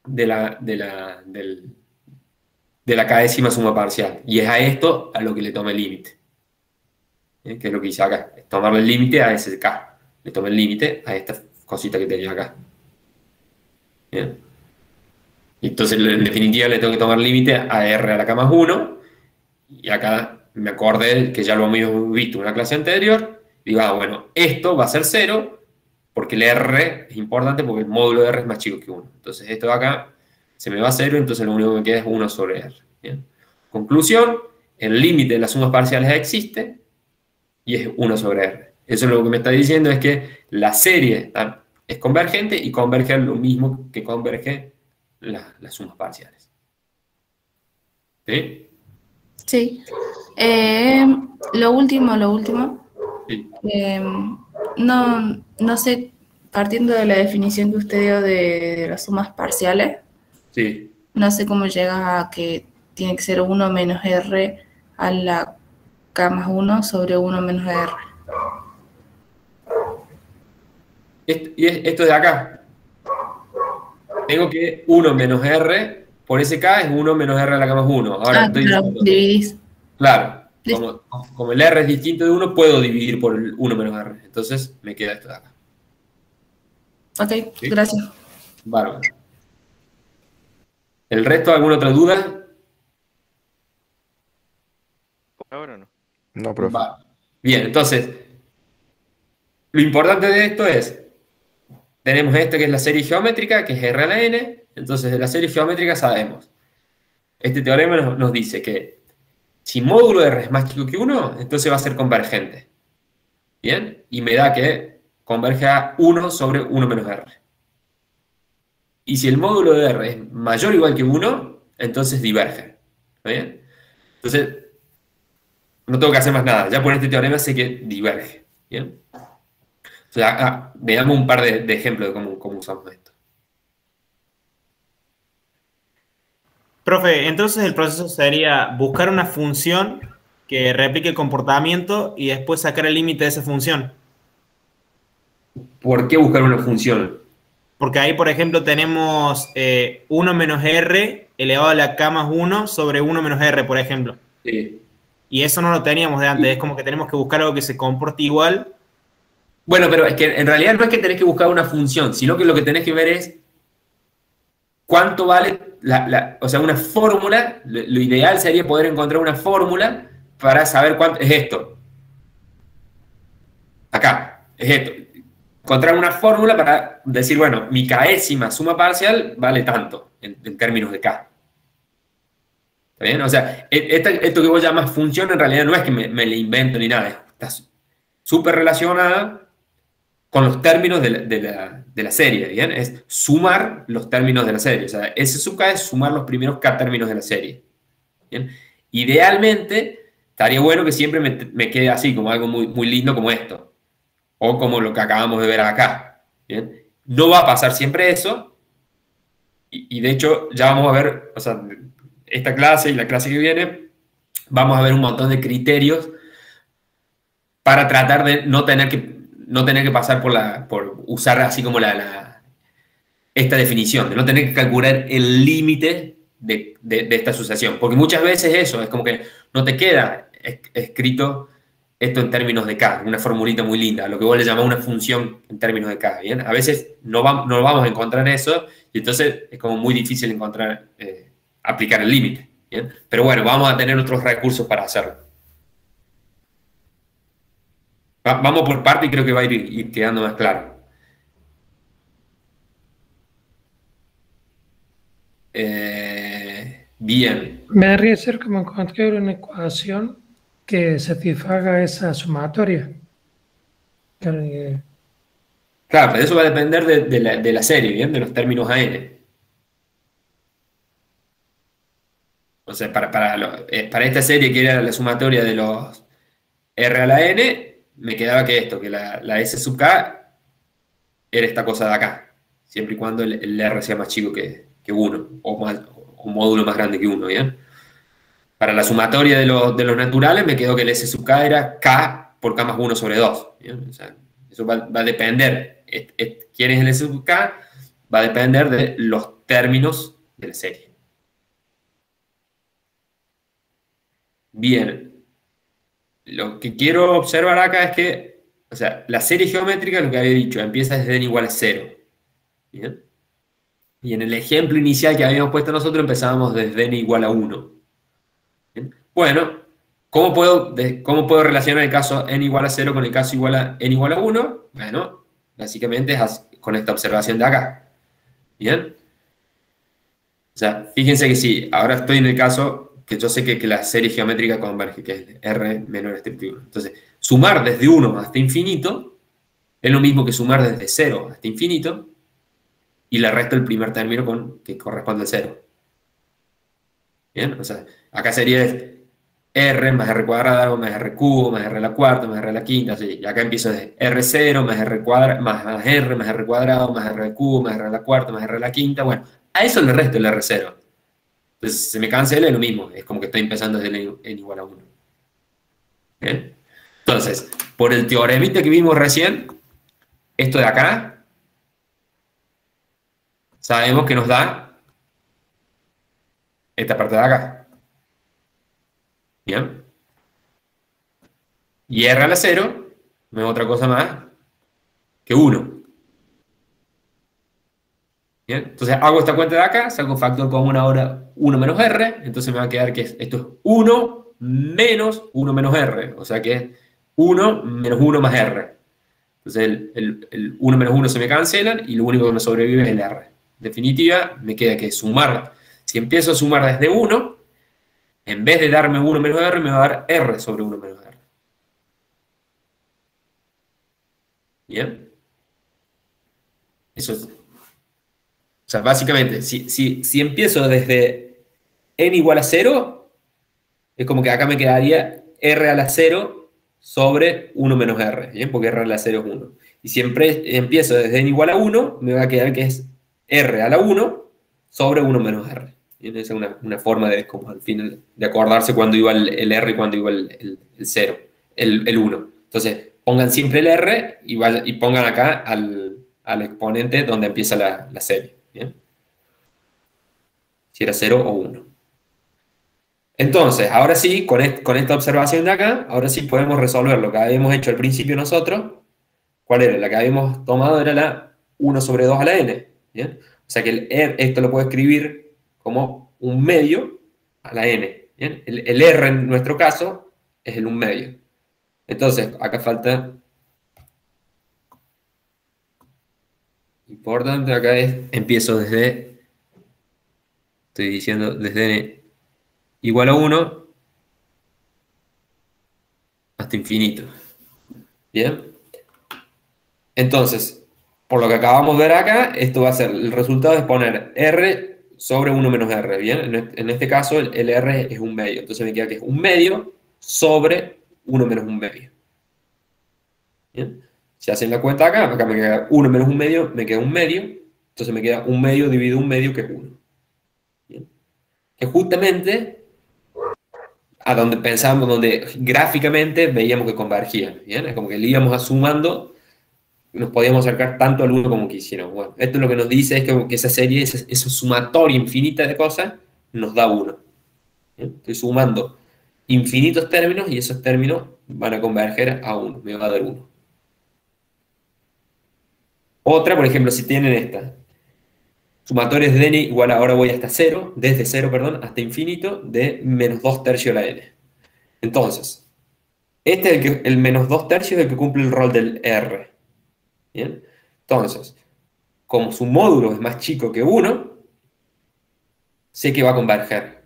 de la k-décima suma parcial. Y es a esto a lo que le tomé el límite. Que es lo que hice acá. Es tomarle el límite a ese k. Le tomé el límite a esta cosita que tenía acá. Bien. Entonces, en definitiva, le tengo que tomar límite a R a la K más 1. Y acá me acordé que ya lo hemos visto en una clase anterior. Digo, bueno, esto va a ser 0 porque el R es importante porque el módulo de R es más chico que 1. Entonces, esto de acá se me va a 0, entonces lo único que me queda es 1 sobre R. ¿Bien? Conclusión, el límite de las sumas parciales existe y es 1 sobre R. Eso es lo que me está diciendo, es que la serie es convergente y converge a lo mismo que converge las sumas parciales. ¿Sí? Sí. Lo último. Sí. No sé, partiendo de la definición que usted dio de las sumas parciales, Sí. no sé cómo llega a que tiene que ser 1 menos R a la K más 1 sobre 1 menos R. Esto de acá. Tengo que 1 menos R por ese K es 1 menos R a la K más 1. Ahora Claro, dividís. Claro, Listo. como el R es distinto de 1, puedo dividir por el 1 menos R. Entonces me queda esto de acá. Ok, ¿Sí? gracias. Bárbaro. ¿El resto, alguna otra duda? Por ahora no. No, profe. Va. Bien, entonces, lo importante de esto es, tenemos esto que es la serie geométrica, que es R a la N. Entonces, de la serie geométrica sabemos. Este teorema nos dice que si módulo de R es más chico que 1, entonces va a ser convergente. ¿Bien? Y me da que converge a 1 sobre 1 menos R. Y si el módulo de R es mayor o igual que 1, entonces diverge. ¿Está bien? Entonces, no tengo que hacer más nada. Ya por este teorema sé que diverge. ¿Bien? Entonces, veamos un par de ejemplos de cómo usamos esto. Profe, entonces el proceso sería buscar una función que replique el comportamiento y después sacar el límite de esa función. ¿Por qué buscar una función? Porque ahí, por ejemplo, tenemos 1 menos R elevado a la K más 1 sobre 1 menos R, por ejemplo. Sí. Y eso no lo teníamos de antes. Es como que tenemos que buscar algo que se comporte igual. Bueno, pero es que en realidad no es que tenés que buscar una función, sino que lo que tenés que ver es cuánto vale o sea, una fórmula. Lo ideal sería poder encontrar una fórmula para saber cuánto es esto. Acá, es esto. Encontrar una fórmula para decir, bueno, mi k-ésima suma parcial vale tanto en términos de k. ¿Está bien? O sea, esto que vos llamas función en realidad no es que me le invento ni nada. Está súper relacionada con los términos de la serie, ¿bien? Es sumar los términos de la serie. O sea, S sub k es sumar los primeros k términos de la serie. ¿Bien? Idealmente, estaría bueno que siempre me quede así, como algo muy, muy lindo como esto. O como lo que acabamos de ver acá. ¿Bien? No va a pasar siempre eso. Y de hecho, ya vamos a ver, o sea, esta clase y la clase que viene, vamos a ver un montón de criterios para tratar de no tener que pasar por usar así como esta definición, de no tener que calcular el límite de esta asociación. Porque muchas veces eso, es como que no te queda escrito esto en términos de K, una formulita muy linda, lo que vos le llamás una función en términos de K, ¿bien? A veces no vamos a encontrar eso, y entonces es como muy difícil encontrar, aplicar el límite, ¿bien? Pero bueno, vamos a tener otros recursos para hacerlo. Vamos por parte y creo que va a ir quedando más claro. Bien. Me debería ser como encontrar una ecuación que satisfaga esa sumatoria. Claro, pero eso va a depender de la serie, ¿bien? De los términos a n. O sea, para esta serie que era la sumatoria de los r a la n, me quedaba que esto, que la s sub k era esta cosa de acá, siempre y cuando el r sea más chico que 1, o un módulo más grande que 1, ¿bien? Para la sumatoria de los naturales me quedó que el s sub k era k por k más 1 sobre 2, ¿bien? O sea, eso va a depender, quién es el s sub k, va a depender de los términos de la serie. Bien, lo que quiero observar acá es que, o sea, la serie geométrica, lo que había dicho, empieza desde n igual a 0. ¿Bien? Y en el ejemplo inicial que habíamos puesto nosotros empezábamos desde n igual a 1. ¿Bien? Bueno, ¿cómo puedo relacionar el caso n igual a 0 con el caso n igual a 1? Bueno, básicamente es con esta observación de acá. ¿Bien? O sea, fíjense que si ahora estoy en el caso que yo sé que la serie geométrica converge, que es R menor estricto 1. Entonces, sumar desde 1 hasta infinito es lo mismo que sumar desde 0 hasta infinito, y le resto el primer término que corresponde al 0. ¿Bien? O sea, acá sería R más R cuadrado, más R cubo, más R a la cuarta, más R a la quinta, así. Y acá empiezo de R0, más R cuadrado, más R cuadrado, más R cubo, más R a la cuarta, más R a la quinta. Bueno, a eso le resto el R0. Entonces, se me cancela, es lo mismo. Es como que estoy empezando desde n igual a 1. ¿Bien? Entonces, por el teoremita que vimos recién, esto de acá, sabemos que nos da esta parte de acá. ¿Bien? Y R a la 0 no es otra cosa más que 1. ¿Bien? Entonces hago esta cuenta de acá, saco un factor común ahora 1 menos R, entonces me va a quedar que esto es 1 menos 1 menos R, o sea que es 1 menos 1 más R. Entonces el 1 menos 1 se me cancelan y lo único que me sobrevive es el R. En definitiva, me queda que sumar, si empiezo a sumar desde 1, en vez de darme 1 menos R, me va a dar R sobre 1 menos R. ¿Bien? Eso es. O sea, básicamente, si empiezo desde n igual a 0, es como que acá me quedaría R a la 0 sobre 1 menos R, ¿bien? Porque R a la 0 es 1. Y si empiezo desde n igual a 1, me va a quedar que es R a la 1 sobre 1 menos R. ¿Bien? Esa es una forma de, como al final, de acordarse cuando iba el R y cuando iba el 0, el 1. Entonces, pongan siempre el R y pongan acá al exponente donde empieza la serie. ¿Bien? Si era 0 o 1. Entonces, ahora sí, con esta observación de acá, ahora sí podemos resolver lo que habíamos hecho al principio nosotros. ¿Cuál era? La que habíamos tomado era la 1 sobre 2 a la n. ¿Bien? O sea que esto lo puedo escribir como un medio a la n. ¿Bien? El R en nuestro caso es el 1 medio. Entonces, acá falta... Importante acá empiezo desde, estoy diciendo desde n igual a 1 hasta infinito. ¿Bien? Entonces, por lo que acabamos de ver acá, esto va a ser, el resultado es poner R sobre 1 menos R. ¿Bien? En este caso el R es 1 medio. Entonces me queda que es 1 medio sobre 1 menos 1 medio. ¿Bien? Si hacen la cuenta acá me queda 1 menos 1 medio, me queda 1 medio, entonces me queda 1 medio dividido 1 medio, que es 1. ¿Bien? Que justamente a donde pensábamos, donde gráficamente veíamos que convergían. ¿Bien? Es como que le íbamos sumando, nos podíamos acercar tanto al 1 como quisiéramos. Bueno, esto lo que nos dice es que esa serie, esa sumatoria infinita de cosas, nos da 1. ¿Bien? Estoy sumando infinitos términos y esos términos van a converger a 1, me va a dar 1. Otra, por ejemplo, si tienen esta, sumatorias de n igual a, ahora voy hasta 0, desde 0, perdón, hasta infinito, de menos 2 tercios la n. Entonces, este es el menos 2 tercios es el que cumple el rol del r. ¿Bien? Entonces, como su módulo es más chico que 1, sé que va a converger.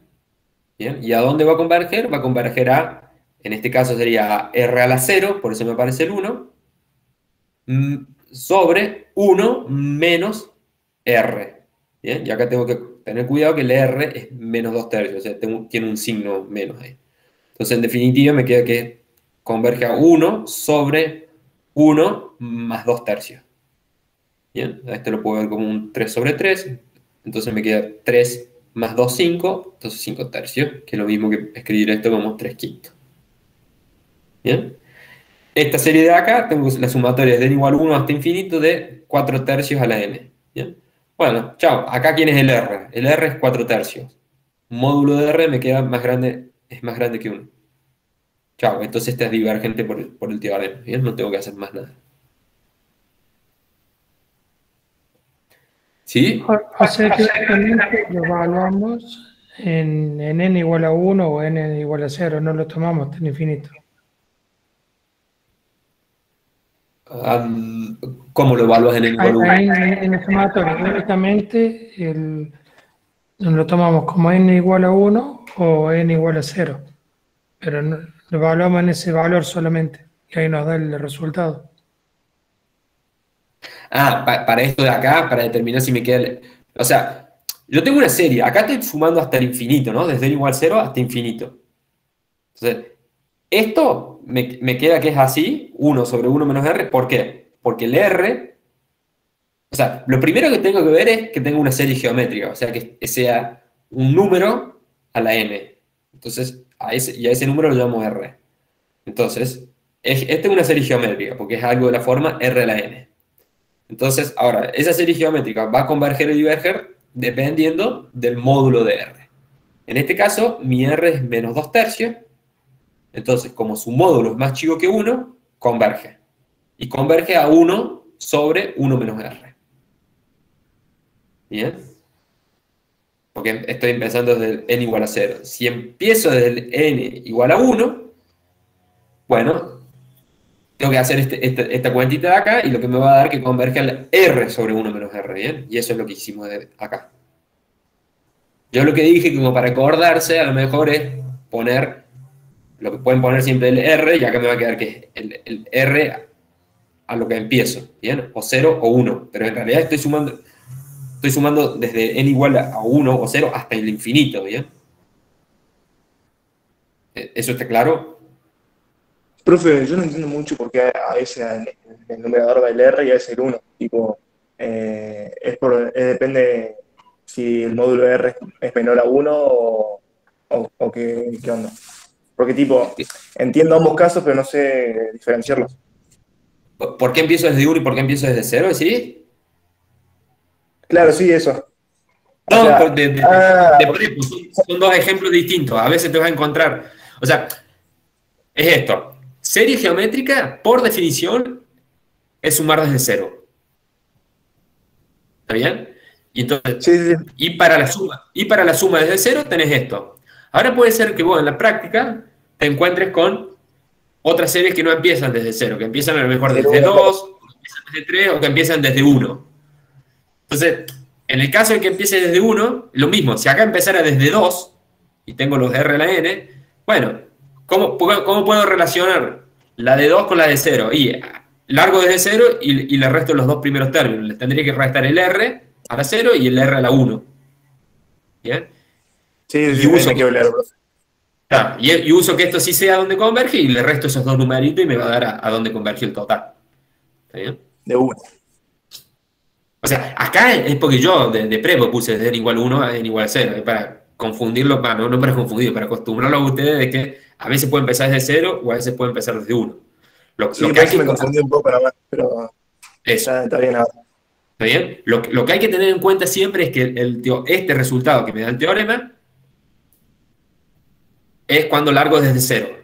¿Bien? ¿Y a dónde va a converger? Va a converger a, en este caso sería r a la 0, por eso me aparece el 1, sobre 1 menos r. ¿Bien? Y acá tengo que tener cuidado que el r es menos 2 tercios, o sea, tiene un signo menos ahí. Entonces, en definitiva, me queda que converge a 1 sobre 1 más 2 tercios. ¿Bien? Esto lo puedo ver como un 3 sobre 3, entonces me queda 3 más 2, 5, entonces 5 tercios, que es lo mismo que escribir esto como 3 quintos. ¿Bien? Esta serie de acá, tengo la sumatoria de n igual a 1 hasta infinito de 4 tercios a la n. ¿Bien? Bueno, chao. Acá, ¿quién es el r? El r es 4 tercios. Módulo de r me queda más grande, es más grande que 1. Chao. Entonces esta es divergente por el teorema. ¿Bien? No tengo que hacer más nada. ¿Sí? O sea que realmente lo evaluamos en n igual a 1 o n igual a 0, no lo tomamos hasta el infinito. ¿Cómo lo evalúas en n igual a 1? Ahí en el sumatorio, únicamente lo tomamos como n igual a 1 o n igual a 0, pero lo evaluamos en ese valor solamente y ahí nos da el resultado. Para esto de acá, para determinar si me queda... O sea, yo tengo una serie, acá estoy sumando hasta el infinito, ¿no? Desde n igual a 0 hasta infinito. Entonces, esto me queda que es así, 1 sobre 1 menos r. ¿Por qué? Porque el r... O sea, lo primero que tengo que ver es que tenga una serie geométrica, o sea, que sea un número a la n. Entonces, a ese número lo llamo r. Entonces, esta es una serie geométrica, porque es algo de la forma r a la n. Entonces, ahora, esa serie geométrica va a converger o diverger dependiendo del módulo de r. En este caso, mi r es menos 2 tercios. Entonces, como su módulo es más chico que 1, converge. Y converge a 1 sobre 1 menos r. ¿Bien? Porque estoy empezando desde el n igual a 0. Si empiezo desde el n igual a 1, bueno, tengo que hacer esta cuentita de acá y lo que me va a dar que converge al r sobre 1 menos r, ¿bien? Y eso es lo que hicimos acá. Yo lo que dije, como para acordarse, a lo mejor es poner, lo que pueden poner siempre el r, y acá me va a quedar que es el r a lo que empiezo, ¿bien? O 0 o 1, pero en realidad estoy sumando desde n igual a 1 o 0 hasta el infinito, ¿bien? ¿Eso está claro? Profe, yo no entiendo mucho por qué a veces el numerador va el R y a veces el 1. Tipo, depende si el módulo R es menor a 1 o qué onda. Porque, tipo, entiendo ambos casos, pero no sé diferenciarlos. ¿Por qué empiezo desde 1 y por qué empiezo desde 0? ¿Sí? Claro, sí, eso. No, O sea, son dos ejemplos distintos. A veces te vas a encontrar. O sea, es esto. Serie geométrica, por definición, es sumar desde 0. ¿Está bien? Y entonces, sí. Y para la suma desde 0 tenés esto. Ahora puede ser que vos en la práctica te encuentres con otras series que no empiezan desde 0, que empiezan a lo mejor desde 2, que empiezan desde 3 o que empiezan desde 1. Entonces, en el caso de que empiece desde 1, lo mismo. Si acá empezara desde 2 y tengo los r a la n, bueno, ¿cómo puedo relacionar la de 2 con la de 0? Y largo desde 0 y le resto los dos primeros términos. Le tendría que restar el r a la 0 y el r a la 1. ¿Bien? Sí, y uso, hay que hablar, Y uso que esto sí sea donde converge y le resto esos dos numeritos y me va a dar a dónde converge el total. ¿Está bien? De una. O sea, acá es porque yo de prepo puse de n igual 1 a n igual 0, para confundirlo, no para confundir, para acostumbrarlo a ustedes de que a veces puede empezar desde 0 o a veces puede empezar desde 1. Sí, por eso me confundí un poco nada más, pero eso. está bien ahora. ¿Está bien? Lo que hay que tener en cuenta siempre es que este resultado que me da el teorema es cuando largo desde 0.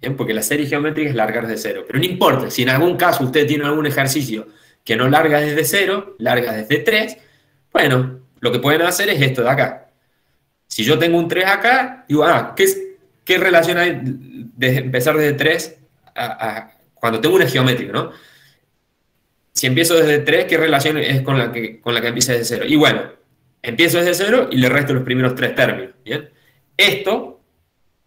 ¿Bien? Porque la serie geométrica es largar desde 0. Pero no importa, si en algún caso usted tiene algún ejercicio que no larga desde 0, larga desde 3, bueno, lo que pueden hacer es esto de acá. Si yo tengo un 3 acá, digo, ¿qué relación hay de empezar desde 3 cuando tengo una geométrica, ¿no? Si empiezo desde 3, ¿qué relación es con la que empieza desde 0? Y bueno, empiezo desde 0 y le resto los primeros 3 términos. ¿Bien? Esto,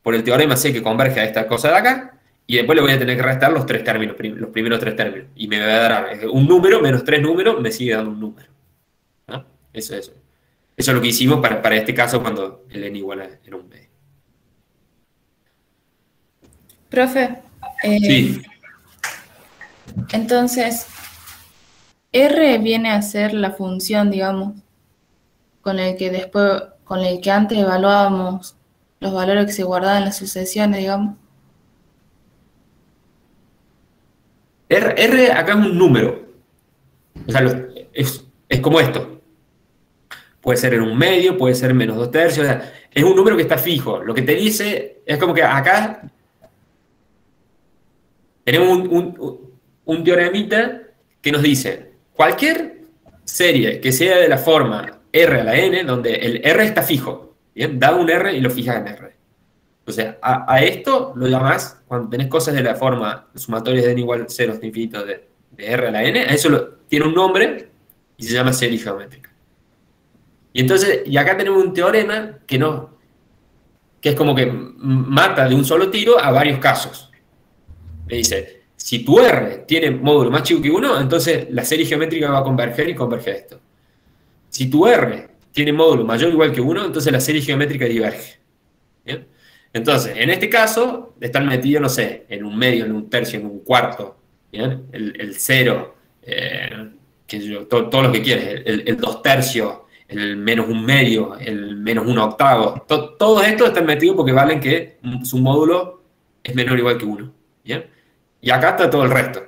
por el teorema, sé que converge a esta cosa de acá, y después le voy a tener que restar los 3 términos, los primeros 3 términos. Y me va a dar un número menos 3 números, me sigue dando un número. ¿No? Eso es lo que hicimos para este caso cuando el n igual era un medio. Profe, Sí. entonces, R viene a ser la función, digamos, con el que antes evaluábamos los valores que se guardaban en las sucesiones, digamos. R acá es un número. O sea, es como esto. Puede ser en un medio, puede ser menos 2/3. O sea, es un número que está fijo. Lo que te dice es como que acá tenemos un teoremita que nos dice cualquier serie que sea de la forma R a la N, donde el R está fijo, ¿bien? Da un R y lo fijas en R. O sea, a esto lo llamás, cuando tenés cosas de la forma sumatorias de n igual 0 hasta infinito de R a la N, a eso tiene un nombre y se llama serie geométrica. Y acá tenemos un teorema que es como que mata de un solo tiro a varios casos. Me dice, si tu R tiene módulo más chico que 1, entonces la serie geométrica va a converger y converge a esto. Si tu R tiene módulo mayor o igual que 1, entonces la serie geométrica diverge. ¿Bien? Entonces, en este caso, están metidos, no sé, en un medio, en un tercio, en un cuarto. ¿Bien? El 0, todo lo que quieres, el 2/3, el menos un medio, el menos un octavo. Todos estos están metidos porque valen que su módulo es menor o igual que 1. ¿Bien? Y acá está todo el resto.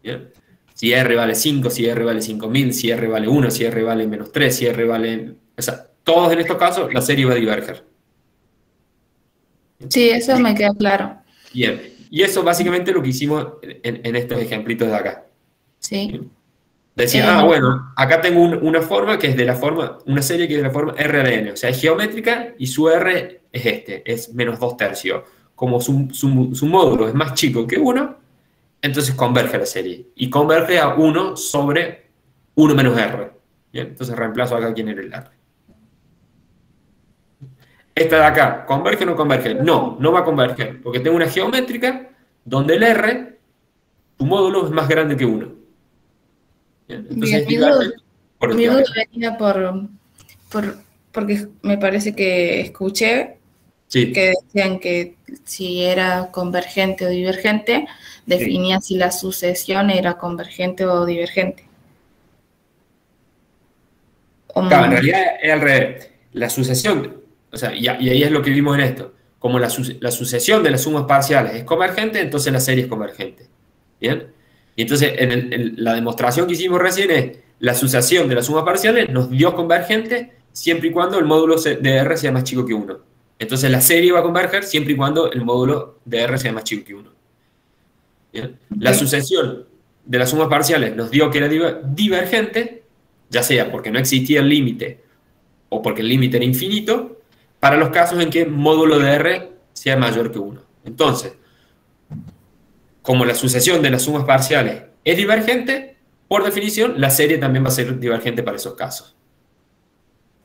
¿Bien? Si R vale 5, si R vale 5000, si R vale 1, si R vale menos 3, si R vale... O sea, todos en estos casos la serie va a diverger. Sí, eso me queda claro. Bien. Y eso básicamente lo que hicimos en estos ejemplitos de acá. Sí. Decía, bueno, acá tengo una forma que es de la forma, una serie que es de la forma R a la N. O sea, es geométrica y su R es menos 2/3. Como su módulo es más chico que 1, entonces converge la serie. Y converge a 1 sobre 1 menos R. Bien, entonces reemplazo acá quién era el R. Esta de acá, ¿converge o no converge? No, no va a converger, porque tengo una geométrica donde el R, su módulo es más grande que 1. Bien, entonces mi duda venía porque me parece que escuché que decían que si era convergente o divergente, definía si la sucesión era convergente o divergente. Claro, en realidad es al revés. La sucesión, o sea, y ahí es lo que vimos en esto. Como la sucesión de las sumas parciales es convergente, entonces la serie es convergente. ¿Bien? Y entonces la demostración que hicimos recién es la sucesión de las sumas parciales nos dio convergente siempre y cuando el módulo de R sea más chico que 1. Entonces la serie va a converger siempre y cuando el módulo de R sea más chico que 1. ¿Bien? La sucesión de las sumas parciales nos dio que era divergente, ya sea porque no existía el límite o porque el límite era infinito, para los casos en que el módulo de R sea mayor que 1. Entonces, como la sucesión de las sumas parciales es divergente, por definición, la serie también va a ser divergente para esos casos.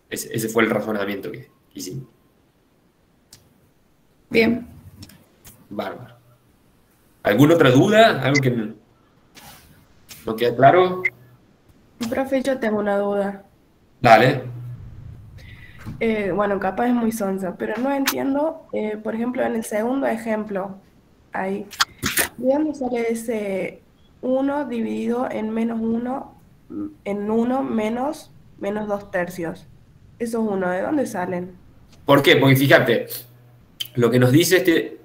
Ese fue el razonamiento que hicimos. Bien. Bárbaro. ¿Alguna otra duda? ¿Algo que no queda claro? Profe, yo tengo una duda. Dale. Bueno, capaz es muy sonsa, pero no entiendo, por ejemplo, en el segundo ejemplo, ahí, ¿de dónde sale ese uno dividido en menos uno en uno menos 2 tercios? Esos uno, ¿de dónde salen? ¿Por qué? Porque fíjate, lo que nos dice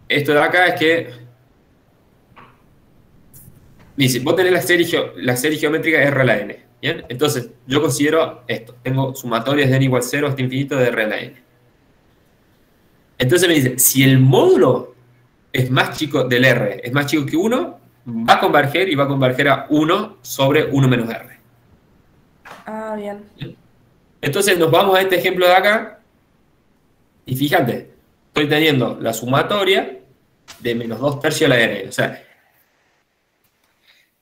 esto de acá es que dice, vos tenés la serie geométrica R a la n, ¿bien? Entonces, yo considero esto, tengo sumatorias de n igual 0 hasta infinito de R a la n. Entonces me dice, si el módulo es más chico del R, es más chico que 1, va a converger y va a converger a 1 sobre 1 menos R. Ah, bien. Entonces nos vamos a este ejemplo de acá y fíjate, estoy teniendo la sumatoria de menos 2 tercios a la n. O sea,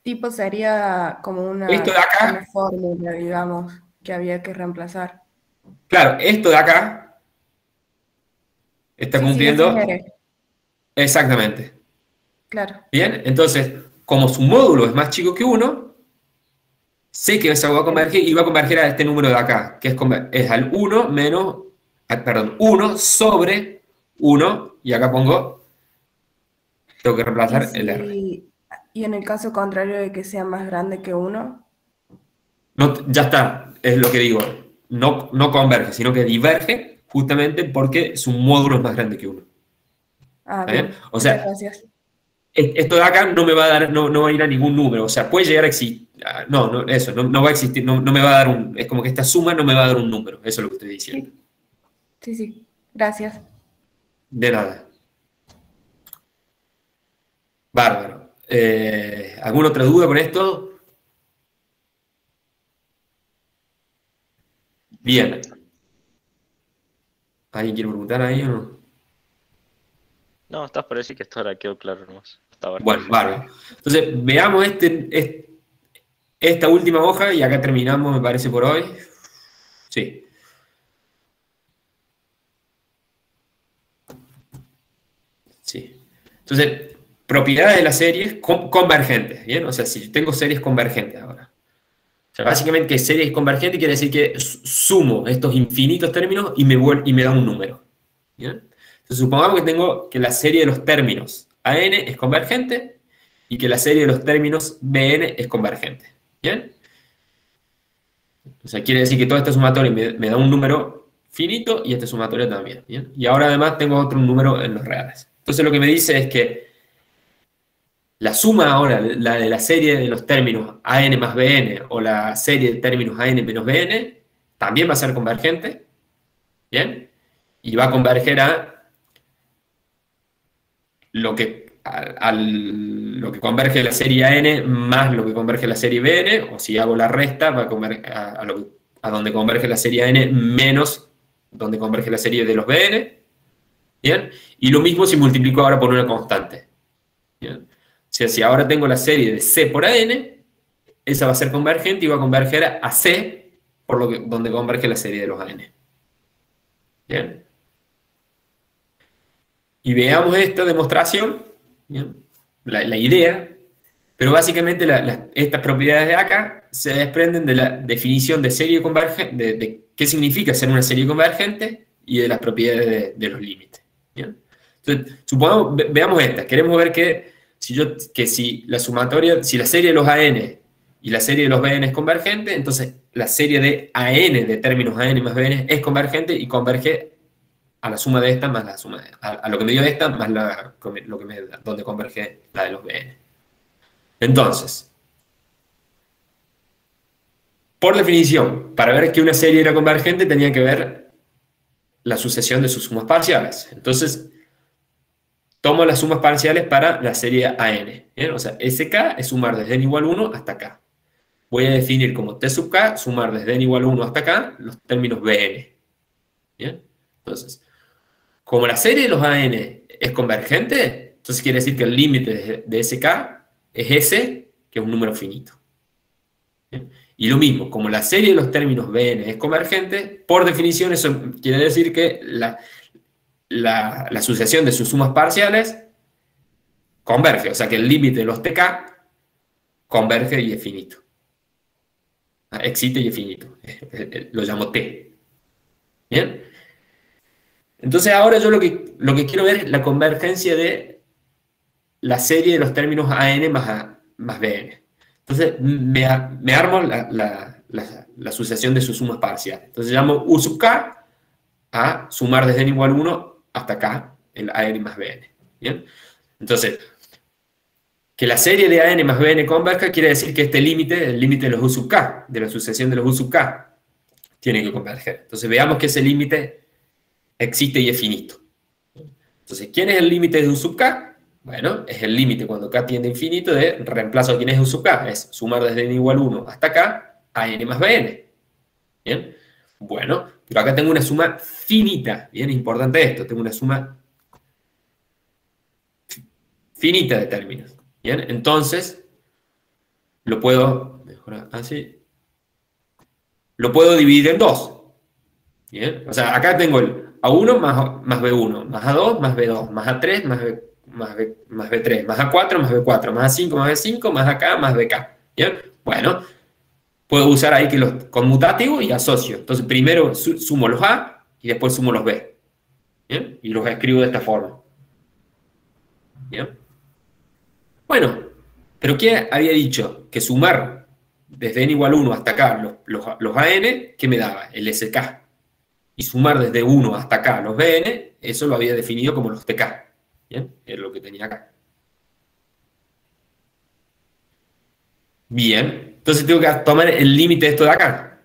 Tipo sería como esto de una acá, fórmula, digamos, que había que reemplazar. claro, esto de acá está Sí, sí, ese es cumpliendo R, exactamente. claro. Bien, entonces, como su módulo es más chico que 1, sé que eso va a converger y va a converger a este número de acá, que es al 1 menos, perdón, 1 sobre 1, y acá tengo que Y reemplazar el R. y en el caso contrario de que sea más grande que uno, No, ya está, es lo que digo, no converge, sino que diverge justamente porque su módulo es más grande que 1. ah, ¿Está bien? bien, O muchas sea, gracias. esto de acá no me va a dar, no va a ir a ningún número, o sea, puede llegar a existir, no, eso, no va a existir, no me va a dar es como que esta suma no me va a dar un número, eso es lo que estoy diciendo. Sí, sí, sí, gracias. De nada. Bárbaro. ¿Alguna otra duda con esto? Bien. ¿Alguien quiere preguntar ahí o no? No, estás por decir que esto ahora quedó claro nomás. Hasta ahora. Bueno, bárbaro. Entonces, veamos esta última hoja y acá terminamos, me parece, por hoy. Sí. Sí. Entonces, propiedades de las series convergentes, ¿bien? O sea, si tengo series convergentes ahora. O sea, básicamente, series convergentes quiere decir que sumo estos infinitos términos y me da un número. ¿Bien? Entonces, supongamos que tengo que la serie de los términos AN es convergente y que la serie de los términos BN es convergente. ¿Bien? O sea, quiere decir que toda esta sumatoria me da un número finito y esta sumatoria también. ¿Bien? Y ahora además tengo otro número en los reales. Entonces lo que me dice es que la suma ahora, la de la serie de los términos AN más BN o la serie de términos AN menos BN, también va a ser convergente. ¿Bien? Y va a converger a lo que, lo que converge la serie AN más lo que converge la serie BN, o si hago la resta, va a converger a donde converge la serie AN menos donde converge la serie de los BN. ¿Bien? Y lo mismo si multiplico ahora por una constante. ¿Bien? O sea, si ahora tengo la serie de C por AN, esa va a ser convergente y va a converger a C por donde converge la serie de los AN. ¿Bien? Y veamos esta demostración, ¿bien? La idea, pero básicamente estas propiedades de acá se desprenden de la definición de serie convergente, de qué significa ser una serie convergente y de las propiedades de los límites. ¿Bien? Entonces, supongamos, veamos esta, queremos ver que si la sumatoria, si la serie de los AN y la serie de los BN es convergente, entonces la serie de AN, de términos AN más BN, es convergente y converge a la suma de esta más la suma a lo que me dio esta más lo que donde converge la de los BN. Entonces, por definición, para ver que una serie era convergente tenía que ver la sucesión de sus sumas parciales. Entonces, tomo las sumas parciales para la serie AN. ¿Bien? O sea, SK es sumar desde n igual 1 hasta acá. Voy a definir como T sub K, sumar desde n igual 1 hasta acá, los términos BN. ¿Bien? Entonces, como la serie de los AN es convergente, entonces quiere decir que el límite de SK es S, que es un número finito. ¿Bien? Y lo mismo, como la serie de los términos BN es convergente, por definición eso quiere decir que la sucesión de sus sumas parciales converge, o sea que el límite de los TK converge y es finito. Existe y es finito. Lo llamo T. ¿Bien? Entonces ahora yo lo que quiero ver es la convergencia de la serie de los términos AN más BN. Entonces me armo la sucesión de sus sumas parciales. Entonces llamo U sub K a sumar desde n igual a 1 hasta K, el AN más BN. ¿Bien? Entonces, que la serie de AN más BN converja quiere decir que este límite, el límite de los U sub K, de la sucesión de los U sub K, tiene que converger. Entonces veamos que ese límite existe y es finito. Entonces, ¿quién es el límite de U sub K? Bueno, es el límite cuando K tiende a infinito de reemplazo a quién es U sub K. Es sumar desde n igual a 1 hasta K a n más bn. ¿Bien? Bueno, pero acá tengo una suma finita. Bien, importante esto. Tengo una suma finita de términos. Bien, entonces lo puedo mejorar así. Lo puedo dividir en dos. Bien, o sea, acá tengo el A1 más B1, más A2 más B2, más A3 más B3, más A4 más B4, más A5 más B5, más AK más BK. ¿Bien? Bueno, puedo usar ahí que los conmutativo y asocio. Entonces primero sumo los A y después sumo los B. ¿Bien? Y los escribo de esta forma. ¿Bien? Bueno, pero ¿qué había dicho? Que sumar desde n igual a 1 hasta acá los AN, ¿qué me daba? El SK. Y sumar desde 1 hasta acá los BN, eso lo había definido como los TK. ¿Bien? Es lo que tenía acá. Bien, entonces tengo que tomar el límite de esto de acá.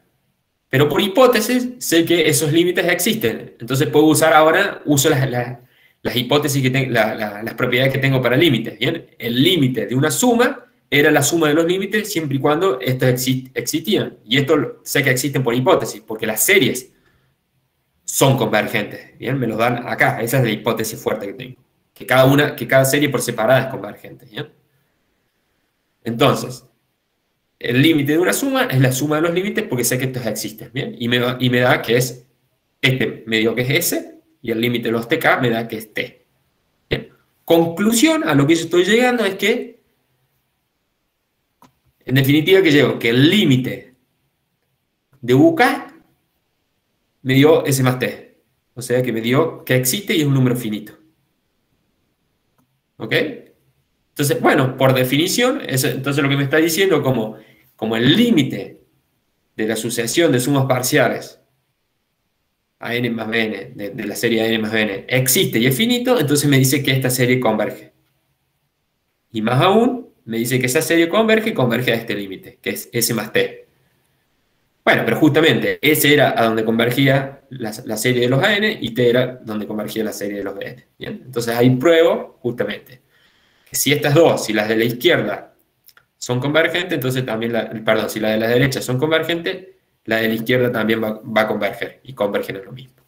Pero por hipótesis, sé que esos límites existen. Entonces puedo usar ahora, uso las hipótesis que tengo, las propiedades que tengo para límites. ¿Bien? El límite de una suma era la suma de los límites siempre y cuando estos existían. Y esto sé que existen por hipótesis, porque las series son convergentes. ¿Bien? Me lo dan acá. Esa es la hipótesis fuerte que tengo. Que cada serie por separada es convergente. ¿Bien? Entonces, el límite de una suma es la suma de los límites porque sé que estos existen. ¿Bien? Y me da que es, este me dio que es S, y el límite de los TK me da que es T. ¿Bien? Conclusión a lo que yo estoy llegando es que, en definitiva, que llego que el límite de UK me dio S más T. O sea que me dio que existe y es un número finito. ¿Ok? Entonces, bueno, por definición, entonces lo que me está diciendo como el límite de la sucesión de sumas parciales a n más bn, de la serie n más bn, existe y es finito, entonces me dice que esta serie converge. Y más aún, me dice que esa serie converge y converge a este límite, que es S más T. Bueno, pero justamente ese era a donde convergía la serie de los AN y T era donde convergía la serie de los BN. ¿Bien? Entonces ahí pruebo justamente que si estas dos, si las de la izquierda son convergentes, entonces también, si las de la derecha son convergentes, la de la izquierda también va a converger y convergen en lo mismo.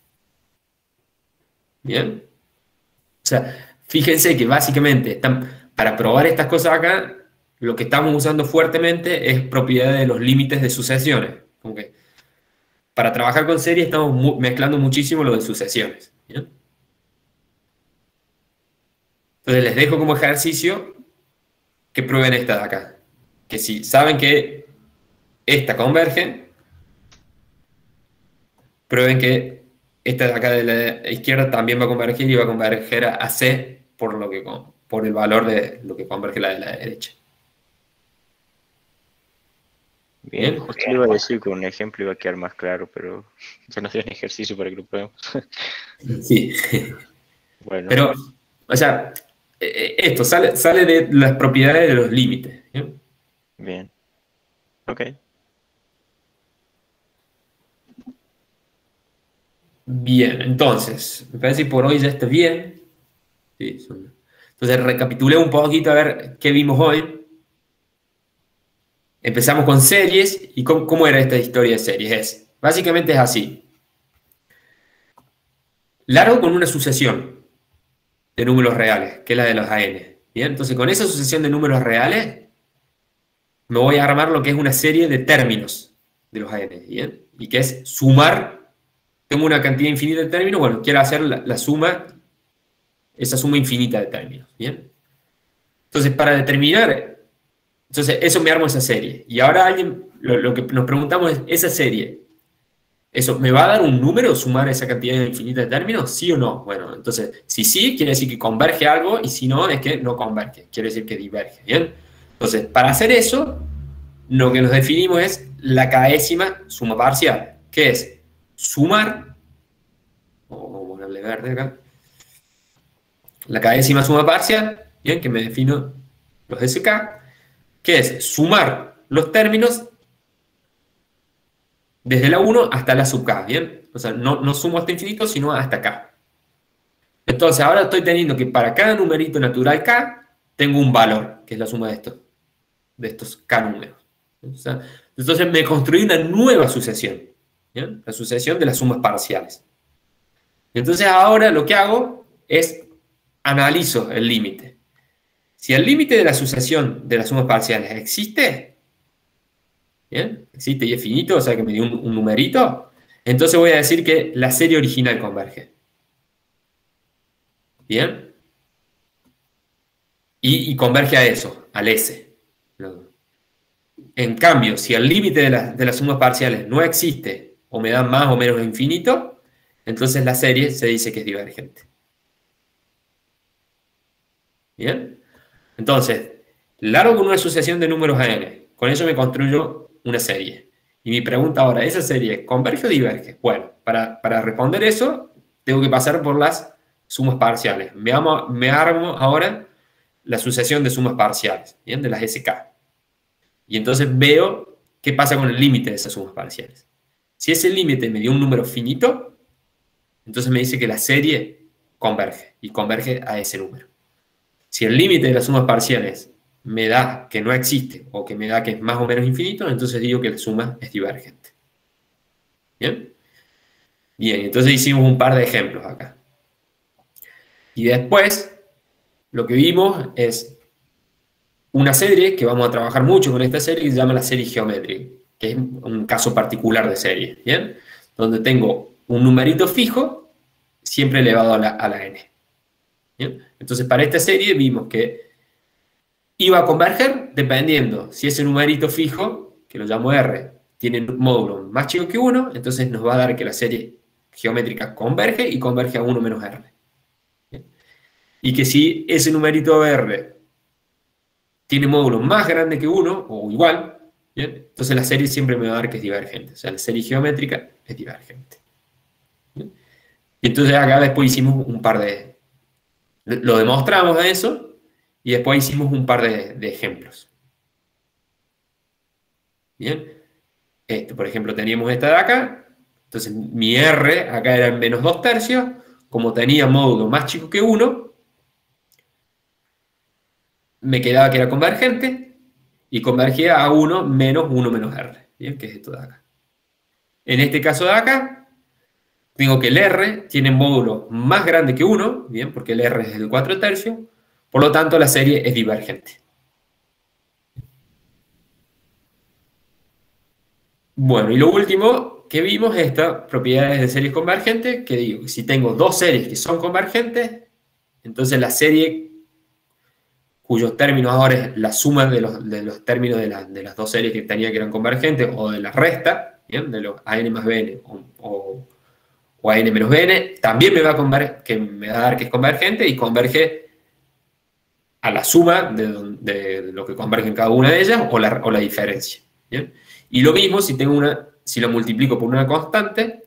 ¿Bien? O sea, fíjense que básicamente para probar estas cosas acá, lo que estamos usando fuertemente es propiedades de los límites de sucesiones. Como que para trabajar con series estamos mezclando muchísimo lo de sucesiones. ¿Bien? Entonces les dejo como ejercicio que prueben esta de acá. Que si saben que esta converge, prueben que esta de acá de la izquierda también va a converger y va a converger a C por el valor de lo que converge la de la derecha. Bien, justo le iba a decir que un ejemplo iba a quedar más claro, pero ya nos dio un ejercicio para que lo probemos. Sí. Bueno. Pero, o sea, esto sale de las propiedades de los límites. ¿Bien? Bien. Ok. Bien, entonces, me parece que por hoy ya está bien. Sí, entonces recapitulé un poquito a ver qué vimos hoy. Empezamos con series, y ¿cómo era esta historia de series? Básicamente es así. Largo con una sucesión de números reales, que es la de los AN. ¿Bien? Entonces con esa sucesión de números reales, me voy a armar lo que es una serie de términos de los AN. ¿Bien? Y que es sumar, tengo una cantidad infinita de términos, bueno, quiero hacer la suma, esa suma infinita de términos. ¿Bien? Entonces para determinar... Entonces, eso me armo esa serie. Y ahora lo que nos preguntamos es, esa serie, ¿Eso me va a dar un número sumar esa cantidad infinita de términos? ¿Sí o no? Bueno, entonces, si sí, quiere decir que converge algo, y si no, es que no converge, quiere decir que diverge, ¿bien? Entonces, para hacer eso, lo que nos definimos es la késima suma parcial, que es sumar, vamos a ponerle verde acá, la késima suma parcial, ¿bien? Que me defino los SK, que es sumar los términos desde la 1 hasta la sub k, ¿bien? O sea, no sumo hasta infinito, sino hasta k. Entonces, ahora estoy teniendo que para cada numerito natural k, tengo un valor, que es la suma de estos k números. O sea, entonces me construí una nueva sucesión, ¿bien? La sucesión de las sumas parciales. Entonces, ahora lo que hago es analizo el límite. Si el límite de la sucesión de las sumas parciales existe, ¿bien? Existe y es finito, o sea que me dio un numerito, entonces voy a decir que la serie original converge. ¿Bien? Y converge a eso, al S. En cambio, si el límite de las sumas parciales no existe, o me da más o menos infinito, entonces la serie se dice que es divergente. ¿Bien? Entonces, largo con una sucesión de números a n. Con eso me construyo una serie. Y mi pregunta ahora, ¿esa serie converge o diverge? Bueno, para responder eso, tengo que pasar por las sumas parciales. Me armo ahora la sucesión de sumas parciales, ¿bien? De las SK. Y entonces veo qué pasa con el límite de esas sumas parciales. Si ese límite me dio un número finito, entonces me dice que la serie converge, y converge a ese número. Si el límite de las sumas parciales me da que no existe, o que me da que es más o menos infinito, entonces digo que la suma es divergente. ¿Bien? Bien, entonces hicimos un par de ejemplos acá. Y después, lo que vimos es una serie que vamos a trabajar mucho con esta serie, que se llama la serie geométrica, que es un caso particular de serie, ¿bien? Donde tengo un numerito fijo, siempre elevado a la n. ¿Bien? Entonces, para esta serie vimos que iba a converger dependiendo si ese numerito fijo, que lo llamo R, tiene un módulo más chico que 1, entonces nos va a dar que la serie geométrica converge y converge a 1 menos R. ¿Bien? Y que si ese numerito R tiene módulo más grande que 1, o igual, ¿bien? Entonces la serie siempre me va a dar que es divergente. O sea, la serie geométrica es divergente. ¿Bien? Y entonces acá después hicimos un par de... Lo demostramos a eso, y después hicimos un par de ejemplos. ¿Bien? Por ejemplo, teníamos esta de acá. Entonces mi R acá era en menos 2 tercios. Como tenía módulo más chico que 1, me quedaba que era convergente. Y convergía a 1 menos 1 menos R, ¿bien? Que es esto de acá. En este caso de acá, tengo que el R tiene módulo más grande que 1, ¿bien? Porque el R es el 4 tercios, por lo tanto la serie es divergente. Bueno, y lo último que vimos es estas propiedades de series convergentes, que digo, si tengo dos series que son convergentes, entonces la serie cuyos términos ahora es la suma de los términos de las dos series que tenía que eran convergentes, o de la resta, ¿bien? De los AN más BN o AN menos BN, también me va a dar que es convergente y converge a la suma de lo que converge en cada una de ellas o la diferencia. ¿Bien? Y lo mismo si lo multiplico por una constante,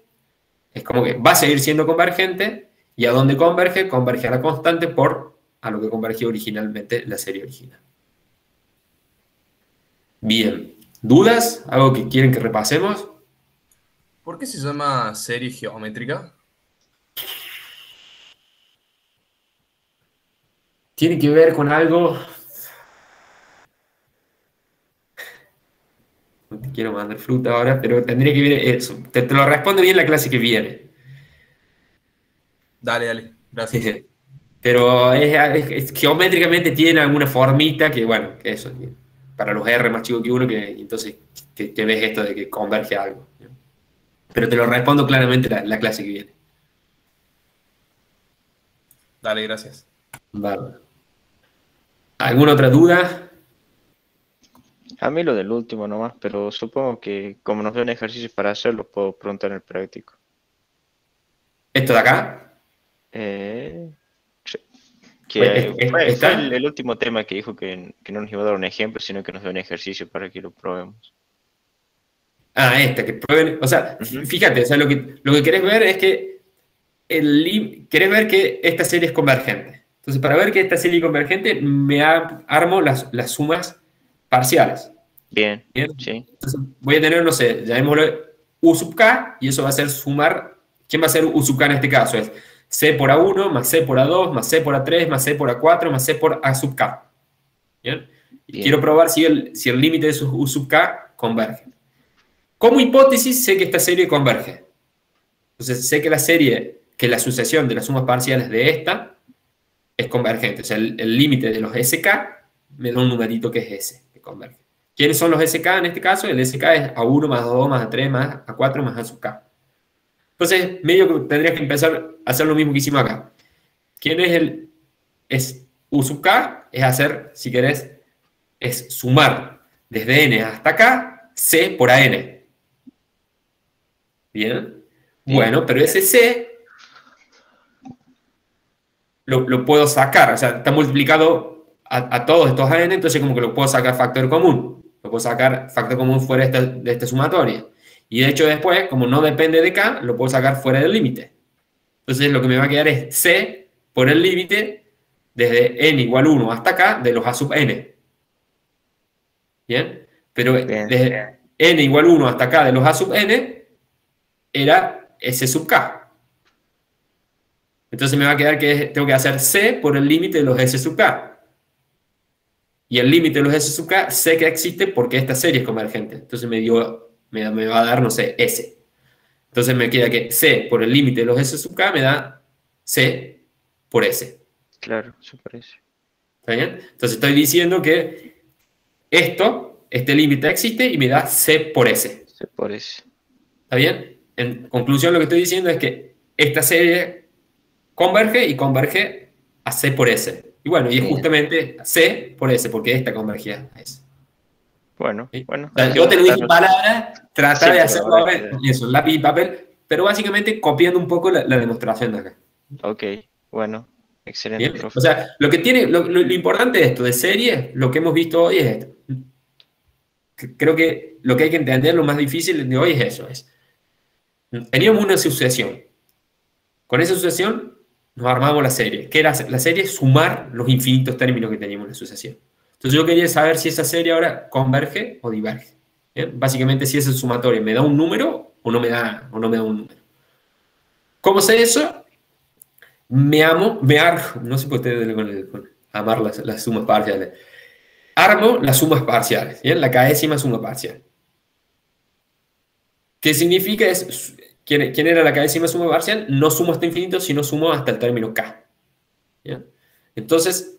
es como que va a seguir siendo convergente, y a dónde converge, converge a la constante a lo que convergió originalmente la serie original. Bien, ¿dudas? ¿Algo que quieren que repasemos? ¿Por qué se llama serie geométrica? Tiene que ver con algo... No te quiero mandar fruta ahora, pero tendría que ver eso. Te lo respondo bien la clase que viene. Dale, gracias. Pero geométricamente tiene alguna formita que, bueno, que eso, para los R más chicos que uno, que entonces que ves esto de que converge a algo. Pero te lo respondo claramente la clase que viene. Dale, gracias. Vale. ¿Alguna otra duda? A mí lo del último nomás, pero supongo que como nos dan ejercicios para hacerlo, puedo preguntar en el práctico. Esto de acá, Sí. pues, Que fue está. el último tema que dijo que no nos iba a dar un ejemplo, sino que nos da un ejercicio para que lo probemos. Ah, que prueben. O sea, Ujú. fíjate, o sea, lo que querés ver es que querés ver que esta serie es convergente. Entonces, para ver que esta serie es convergente, armo las sumas parciales. Bien, ¿Bien? sí, Entonces, voy a tener, no sé, llamémoslo U sub k, y eso va a ser sumar. ¿Quién va a ser U sub k en este caso? Es C por A1 más C por A2 más C por A3 más C por A4 más C por A sub k. ¿Bien? Y bien. quiero probar si el límite de esos U sub k converge. Como hipótesis, sé que esta serie converge. Entonces, sé que la sucesión de las sumas parciales de esta es convergente. O sea, el límite de los SK me da un numerito que es S, que converge. ¿Quiénes son los SK en este caso? El SK es A1 más A2 más A3 más A4 más A sub K. Entonces, medio que tendrías que empezar a hacer lo mismo que hicimos acá. ¿Quién es U sub K? Es hacer, si querés, es sumar desde N hasta acá C por AN. ¿Bien? Bien. Bueno, pero ese C lo puedo sacar, o sea, está multiplicado a todos estos AN, entonces como que lo puedo sacar factor común. Lo puedo sacar factor común fuera de esta sumatoria. Y de hecho después, como no depende de K, lo puedo sacar fuera del límite. Entonces lo que me va a quedar es C por el límite desde n igual 1 hasta K de los A sub n. ¿Bien? Pero Bien. desde n igual 1 hasta K de los A sub n era S sub K. Entonces me va a quedar que tengo que hacer C por el límite de los S sub K. Y el límite de los S sub K sé que existe porque esta serie es convergente. Entonces me va a dar, no sé, S. Entonces me queda que C por el límite de los S sub K me da C por S. Claro, eso parece. ¿Está bien? Entonces estoy diciendo que este límite existe y me da C por S. Se parece. ¿Está bien? En conclusión, lo que estoy diciendo es que esta serie converge y converge a C por S. Y bueno, y es Bien. justamente C por S, porque esta convergía a S. Bueno, ¿Sí? bueno. O sea, hay que yo te lo dije en buscarlo. palabras, trata Sí, de pero hacerlo habrá ahora, eso, lápiz y papel, pero básicamente copiando un poco la demostración de acá. Ok, bueno. Excelente, ¿Bien? profe. O sea, lo importante de esto, de serie, lo que hemos visto hoy es esto. Creo que lo que hay que entender, lo más difícil de hoy es eso. Teníamos una sucesión. Con esa sucesión nos armamos la serie. ¿Qué era la serie? Sumar los infinitos términos que teníamos en la sucesión. Entonces yo quería saber si esa serie ahora converge o diverge. ¿Bien? Básicamente si esa sumatoria me da un número o no me da un número. ¿Cómo sé eso? No sé por qué ustedes con amar las sumas parciales. Armo las sumas parciales, ¿bien? La késima suma parcial. ¿Qué significa? ¿Quién era la késima suma parcial? No sumo hasta infinito, sino sumo hasta el término k. ¿Bien? Entonces,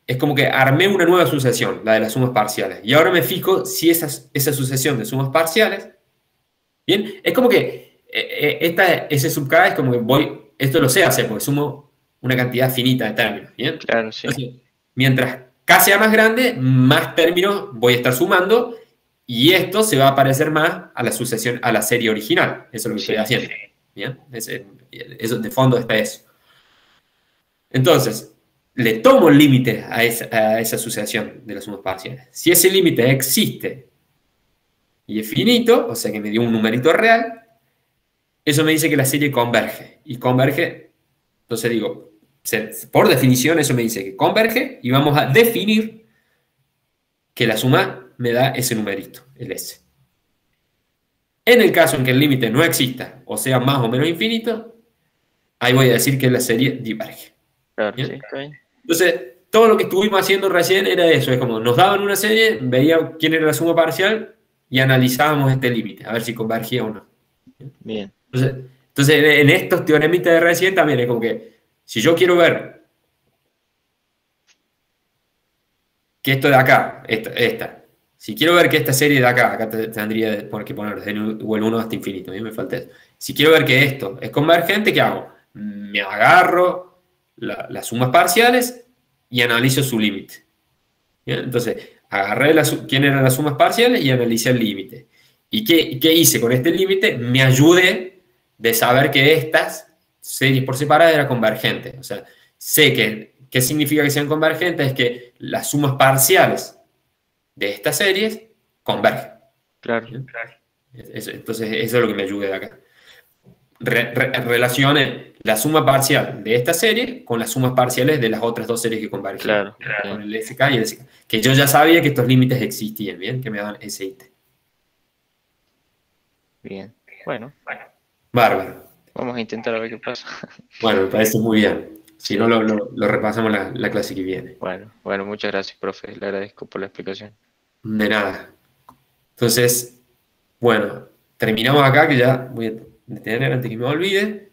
es como que armé una nueva sucesión, la de las sumas parciales. Y ahora me fijo si esa sucesión de sumas parciales, ¿bien? Es como que ese sub k es como que esto lo sé hacer, porque sumo una cantidad finita de términos, ¿bien? Claro, sí. Entonces, mientras k sea más grande, más términos voy a estar sumando, y esto se va a parecer más a la sucesión, a la serie original. Eso es lo que Sí. estoy haciendo. ¿Bien? Eso, de fondo está eso. Entonces, le tomo el límite a esa sucesión de las sumas parciales. Si ese límite existe y es finito, o sea que me dio un numerito real, eso me dice que la serie converge. Y converge, entonces digo, por definición eso me dice que converge, y vamos a definir que la suma me da ese numerito, el S. En el caso en que el límite no exista, o sea más o menos infinito, ahí voy a decir que la serie diverge. Claro, ¿Bien? sí, está bien. Entonces, todo lo que estuvimos haciendo recién era eso, es como nos daban una serie, veía quién era la suma parcial y analizábamos este límite, a ver si convergía o no. Bien. Entonces en estos teoremitas de recién también es como que, si yo quiero ver que esto de acá, si quiero ver que esta serie de acá tendría que poner desde el 1 hasta infinito, a mí me falta eso. Si quiero ver que esto es convergente, ¿qué hago? Me agarro las sumas parciales y analizo su límite. Entonces, Agarré quién eran las sumas parciales y analicé el límite. ¿Y qué hice con este límite? Me ayudé de saber que estas series por separado eran convergentes. O sea, sé que, ¿qué significa que sean convergentes? Es que las sumas parciales de estas series convergen. Claro. Entonces, eso es lo que me ayuda de acá. Relacione la suma parcial de esta serie con las sumas parciales de las otras dos series que convergen. Claro. Con el SK y el SK. Que yo ya sabía que estos límites existían, ¿bien? Que me daban ese ítem. Bien. Bueno, Bárbaro. vamos a intentar a ver qué pasa. Bueno, me parece muy bien. Si no, lo repasamos la clase que viene. Bueno, muchas gracias, profe. Le agradezco por la explicación. De nada. Entonces, bueno, terminamos acá, que ya voy a detener antes que me olvide.